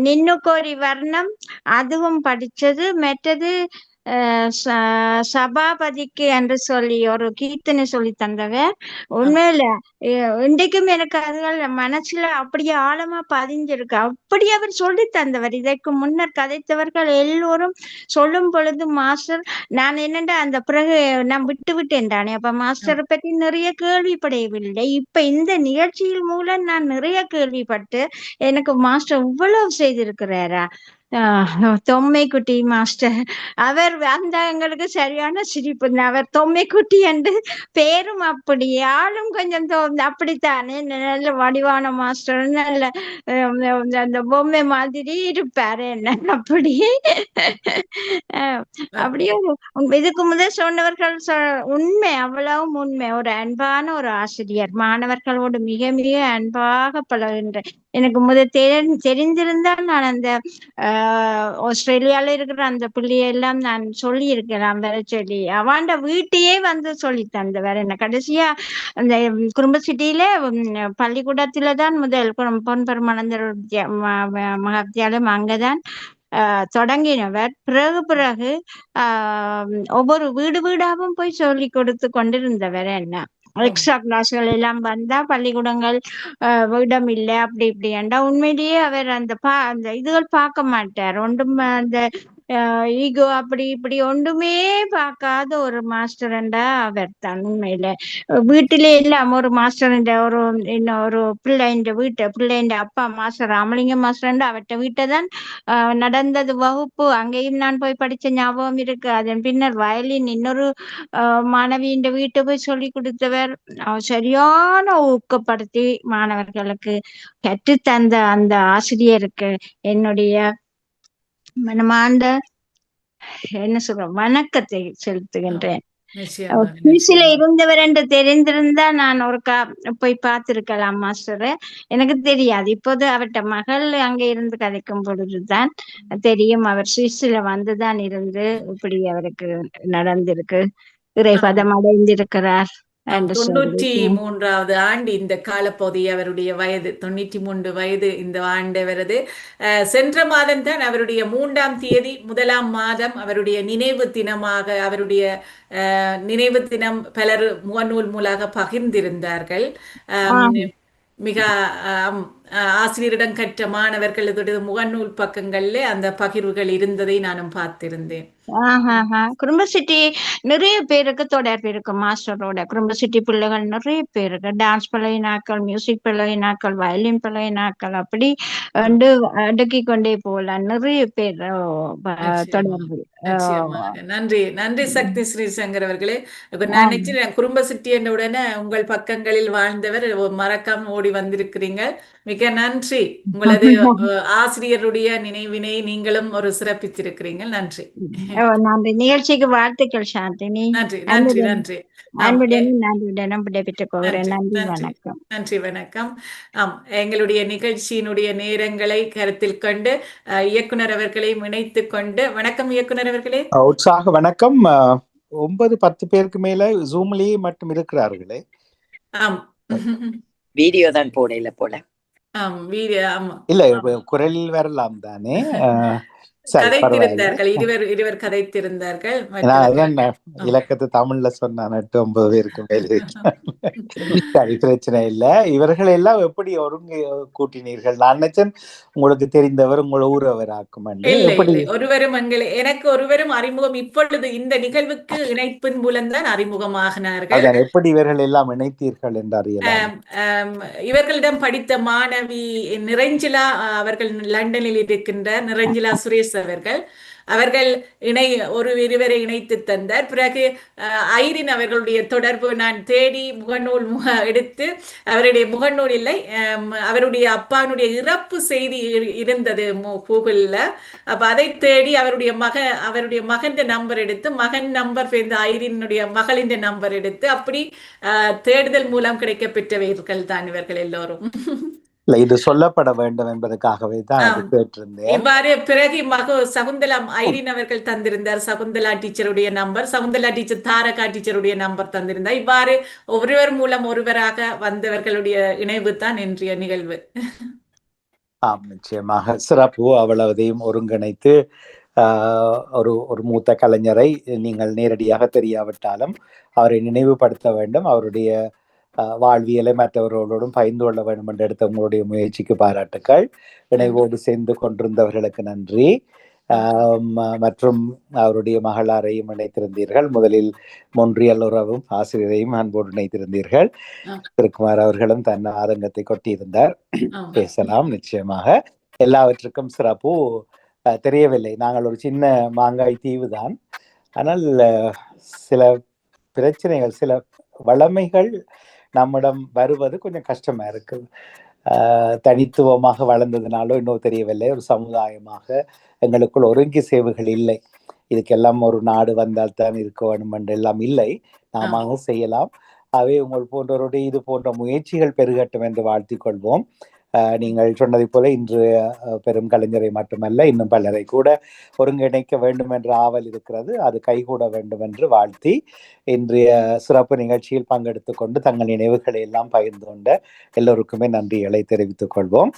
நின்னுக்கோரி வர்ணம் அதுவும் படிச்சது. மற்றது சபாபதிக்கு என்று சொல்லி ஒரு கீர்த்தனை சொல்லி தந்தவர். உண்மையில இன்றைக்கும் எனக்கு அதுகள் மனசுல அப்படியே ஆழமா பதிஞ்சிருக்கு. அப்படி அவர் சொல்லி தந்தவர். இதற்கு முன்னர் கதைத்தவர்கள் எல்லோரும் சொல்லும் பொழுது மாஸ்டர் நான் என்னண்டா அந்த பிறகு நான் விட்டு விட்டேன் தானே, அப்ப மாஸ்டரை பற்றி நிறைய கேள்விப்படவில்லை. இப்ப இந்த நிகழ்ச்சியில் மூலம் நான் நிறைய கேள்விப்பட்டு எனக்கு மாஸ்டர் இவ்வளவு செய்திருக்கிறாரா. தொம்மை குட்டி மாஸ்டர் அவர் அந்த எங்களுக்கு சரியான சிரிப்பு. அவர் தொம்மை குட்டி என்று பேரும் அப்படி, ஆளும் கொஞ்சம் அப்படித்தானே, நல்ல வடிவான மாஸ்டர், நல்ல அந்த பொம்மை மாதிரி இருப்பாரு என்ன அப்படி. அப்படியே இதுக்கு முதல் சொன்னவர்கள் உண்மை, அவ்வளவும் உண்மை. ஒரு அன்பான ஒரு ஆசிரியர், மாணவர்களோடு மிக மிக அன்பாக பழகுகின்ற. எனக்கு முதல் தெரிந்திருந்தால் நான் அந்த ஆஸ்திரேலியால இருக்கிற அந்த பிள்ளையெல்லாம் நான் சொல்லி இருக்கலாம் வர சொல்லி, அவாண்ட வீட்டையே வந்து சொல்லி தந்தவர். என்ன கடைசியா அந்த குடும்ப சிட்டியில பள்ளிக்கூடத்துல தான் முதல் பொன் பெருமானந்தர் மகாவித்யாலயம் அங்கதான் தொடங்கினவர். பிறகு ஒவ்வொரு வீடு வீடாவும் போய் சொல்லி கொடுத்து கொண்டிருந்தவர். என்ன எக்ஸ்ட்ரா கிளாஸ்கள் எல்லாம் வந்தா பள்ளிக்கூடங்கள் இடம் இல்லை அப்படி இப்படி ஏண்டா உண்மையிலேயே அவர் அந்த இதுகள் பார்க்க மாட்டார். ஒன்றும் அந்த ஈகோ அப்படி இப்படி ஒன்றுமே பார்க்காத ஒரு மாஸ்டர்ண்டா அவர் தான். உண்மையில வீட்டிலே எல்லாம் ஒரு மாஸ்டர் ஒரு இன்னொரு பிள்ளைண்ட அப்பா மாஸ்டர் ராமலிங்கம் மாஸ்டர்ண்டா அவர்கிட்ட வீட்டை தான் நடந்தது வகுப்பு. அங்கேயும் நான் போய் படிச்ச ஞாபகம் இருக்கு. அதன் பின்னர் வயலின் இன்னொரு மாணவியின் வீட்டை போய் சொல்லி கொடுத்தவர். சரியான ஊக்கப்படுத்தி மாணவர்களுக்கு கற்றுத்தந்த அந்த ஆசிரியருக்கு என்னுடைய மனமார்ந்த என்ன சொல்ற வணக்கத்தை செலுத்துகின்றேன். இருந்தவர் என்று தெரிந்திருந்தா நான் ஒருக்கா போய் பார்த்திருக்கலாம் மாஸ்டர். எனக்கு தெரியாது. இப்போது அவர்கிட்ட மகள் அங்க இருந்து கதைக்கும் பொழுதுதான் தெரியும் அவர் சுவிஸ்ல வந்துதான் இருந்து இப்படி அவருக்கு நடந்திருக்கு, இறைபதம் அடைந்திருக்கிறார். 93வது ஆண்டு இந்த காலப்பகுதி. அவருடைய வயது 93 வயது இந்த ஆண்டு வருது. சென்ற மாதம் தான் அவருடைய 3ஆம் தேதி 1ஆம் மாதம் அவருடைய நினைவு தினமாக, அவருடைய நினைவு தினம் பலர் முகநூல் மூலமாக பகிர்ந்திருந்தார்கள். மிக ஆசிரியரிடம் கற்ற மாணவர்களுடைய முகநூல் பக்கங்கள்ல அந்த பகிர்வுகள் இருந்ததை நானும் பார்த்திருந்தேன். குடும்ப சிட்டி நிறைய பேருக்கு தொடர்பு இருக்கு மாஸ்டரோட. குடும்ப சிட்டி பிள்ளைகள் நிறைய பேருக்கு டான்ஸ் பழகினாக்கள், மியூசிக் பழகினாக்கள், வயலின் பழகினாக்கள், அப்படி வந்து அடுக்கி கொண்டே போகலாம். நிறைய பேர் தொடர்பு. நன்றி நன்றி சக்தி ஸ்ரீசங்கர் அவர்களே. நான் நினைச்சேன் குடும்ப சிட்டி என்ற உடனே உங்கள் பக்கங்களில் வாழ்ந்தவர் மறக்காம ஓடி வந்திருக்கிறீங்க. மிக நன்றி. உங்களது ஆசிரியருடைய நினைவினை நீங்களும் ஒரு சிறப்பித்திருக்கிறீங்க. நன்றி. நன்றி. நிகழ்ச்சிக்கு வாழ்த்துக்கள் சாந்தினி. நன்றி நன்றி நன்றி. வணக்கம். நன்றி வணக்கம். எங்களுடைய நிகழ்ச்சியினுடைய நேரங்களை கருத்தில் கொண்டு இயக்குனர் அவர்களை இணைத்துக் கொண்டு, வணக்கம் இயக்குனர் அவர்களே. உற்சாக வணக்கம். 9-10 பேருக்கு மேல ஜூம்லயே மட்டும் இருக்கிறார்களே. வீடியோ தான் போடையில போல. இல்ல குரலில் வரலாம் தானே. சரி, பரவாயில்ல. கதைத்திருந்தார்கள், இருவர் கதைத்திருந்தார்கள். இலக்கத்து தமிழ்ல சொன்னா 8-9 பேருக்கு மேலே. சரி, பிரச்சனை இல்ல. இவர்கள் எல்லாம் எப்படி ஒருங்கு கூட்டினீர்கள்? நான் நினைச்சேன் உங்களுக்கு தெரிந்தவர் உங்கள் ஊரவர் ஆக்கும். எனக்கு ஒருவரும் அறிமுகம் இப்பொழுது இந்த நிகழ்வுக்கு இணைப்பின் மூலம் தான் அறிமுகமாகினார்கள். எப்படி இவர்கள் எல்லாம் இணைத்தீர்கள் என்று அறியலாம். இவர்களிடம் படித்த மாணவி நிரஞ்சலா, அவர்கள் லண்டனில் இருக்கின்ற நிரஞ்சலா சுரேஷ் அவர்கள் இருவரை இணைத்து தந்தார். பிறகு ஐரின் அவர்களுடைய தொடர்பு நான் தேடி முகநூல் எடுத்து, அவருடைய முகநூல் இல்லை, அவருடைய அப்பானுடைய இறப்பு செய்தி இருந்தது கூகுள்ல. அப்ப அதை தேடி அவருடைய மகன் நம்பர் எடுத்து, மகன் நம்பர் ஐரினுடைய மகளின் நம்பர் எடுத்து, அப்படி தேடுதல் மூலம் கிடைக்க பெற்றவர்கள் தான் இவர்கள் எல்லோரும். இது சொல்லப்பட வேண்டும் என்பதற்காகவே தான் கேட்டிருந்தேன். இவ்வாறு பிறகு சகுந்தலா ஐரின் அவர்கள் தந்திருந்தார் சகுந்தலா டீச்சருடைய நம்பர், சகுந்தலா டீச்சர் தாரகா டீச்சருடைய நம்பர் தந்திருந்தார். இவ்வாறு ஒருவர் மூலம் ஒருவராக வந்தவர்களுடைய இணைவு தான் இன்றைய நிகழ்வு. நிச்சயமாக சிறப்பு. அவ்வளவையும் ஒருங்கிணைத்து ஒரு மூத்த கலைஞரை நீங்கள் நேரடியாக தெரியாவிட்டாலும் அவரை நினைவுபடுத்த வேண்டும், அவருடைய வாழ்வியலை மற்றவர்களோடும் பகிர்ந்து கொள்ள வேண்டும் என்று எடுத்த உங்களுடைய முயற்சிக்கு பாராட்டுக்கள். இணைவோடு சேர்ந்து கொண்டிருந்தவர்களுக்கு நன்றி. மற்றும் அவருடைய மகளாரையும் இணைத்திருந்தீர்கள். முதலில் மொன்றியல் உறவும் ஆசிரியரையும் அன்போடு இணைத்திருந்தீர்கள். திருக்குமார் அவர்களும் தன் ஆதங்கத்தை கொட்டியிருந்தார். பேசலாம் நிச்சயமாக. எல்லாவற்றுக்கும் சிறப்பு. தெரியவில்லை, நாங்கள் ஒரு சின்ன மாங்காய் தீவு தான். ஆனால் சில பிரச்சனைகள், சில வளமைகள் நம்மிடம் வருவது கொஞ்சம் கஷ்டமா இருக்கு. தனித்துவமாக வளர்ந்ததுனாலோ இன்னும் தெரியவில்லை, ஒரு சமுதாயமாக எங்களுக்குள் ஒருங்கி சேவைகள் இல்லை. இதுக்கெல்லாம் ஒரு நாடு வந்தால் தான் இருக்க வேண்டும் என்று எல்லாம் இல்லை, நாம செய்யலாம். அவை உங்கள் போன்றவருடைய இது போன்ற முயற்சிகள் பெருகட்டும் என்று வாழ்த்திக் கொள்வோம். நீங்கள் சொன்னதை போல இன்று பெரும் கலைஞரை மட்டுமல்ல, இன்னும் பலரை கூட ஒருங்கிணைக்க வேண்டும் என்ற ஆவல் இருக்கிறது. அது கைகூட வேண்டும் என்று வாழ்த்தி இன்றைய சிறப்பு நிகழ்ச்சியில் பங்கெடுத்துக் கொண்டு தங்கள் நினைவுகளை எல்லாம் பகிர்ந்து கொண்ட எல்லோருக்குமே நன்றிகளை தெரிவித்துக் கொள்வோம்.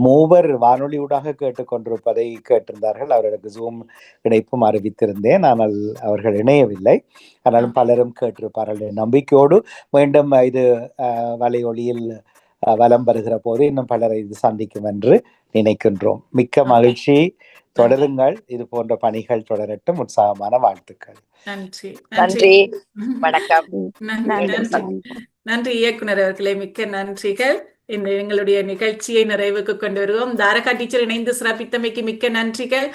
மூவர் வானொலியூடாக கேட்டுக்கொண்டிருப்பதை கேட்டிருந்தார்கள். அவர்களுக்கு ஜூம் இணைப்பும் அறிவித்திருந்தேன், ஆனால் அவர்கள் இணையவில்லை. ஆனாலும் பலரும் கேட்டிருப்பார்கள் நம்பிக்கையோடு. மீண்டும் இது வலையொலியில் வலம் வருகிற போது இன்னும் பலரை இது சந்திக்கும் என்று நினைக்கின்றோம். மிக்க மகிழ்ச்சி. தொடருங்கள், இது போன்ற பணிகள் தொடரட்டும். உற்சாகமான வாழ்த்துக்கள். நன்றி. நன்றி, வணக்கம். நன்றி இயக்குனர் அவர்களே, மிக்க நன்றிகள். எங்களுடைய நிகழ்ச்சியை நிறைவுக்கு கொண்டு வருவோம். தாரகா டீச்சர் இணைந்து சிறப்பித்தமைக்கு மிக்க நன்றிகள்.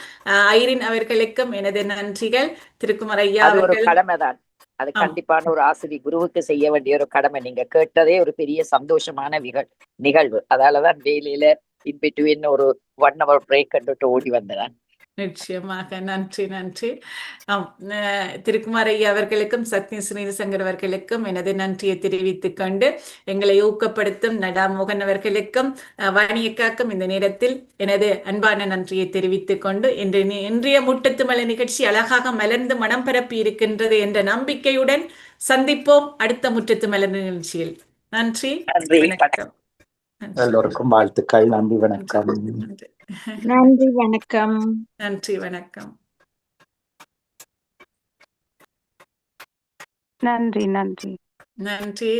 ஐரின் அவர்களுக்கும் எனது நன்றிகள். திருக்குமார் ஐயா அவர்கள் கடமைதான், அது கண்டிப்பான ஒரு ஆசிரியர் குருவுக்கு செய்ய வேண்டிய ஒரு கடமை. நீங்க கேட்டதே ஒரு பெரிய சந்தோஷமான நிகழ்வு. அதாலதான் வேலையில இன்பிட்வீன் ஒரு 1 hour பிரேக் கண்டுட்டு ஓடி வந்தேன். நிச்சயமாக நன்றி. திருக்குமார் ஐயா அவர்களுக்கும் சத்ய ஸ்ரீசங்கர் அவர்களுக்கும் எனது நன்றியை தெரிவித்துக் கொண்டு, எங்களை ஊக்கப்படுத்தும் நடா மோகன் அவர்களுக்கும் வாணியக்காக்கும் இந்த நேரத்தில் எனது அன்பான நன்றியை தெரிவித்துக் கொண்டு, இன்றைய முட்டத்து மலர் நிகழ்ச்சி அழகாக மலர்ந்து மனம் பரப்பி இருக்கின்றது என்ற நம்பிக்கையுடன் சந்திப்போம் அடுத்த முற்றத்து மலர் நிகழ்ச்சியில். நன்றி, வணக்கம். எல்லோருக்கும் வாழ்த்துக்கள். நன்றி, வணக்கம். நன்றி, வணக்கம். நன்றி, வணக்கம். நன்றி. நன்றி.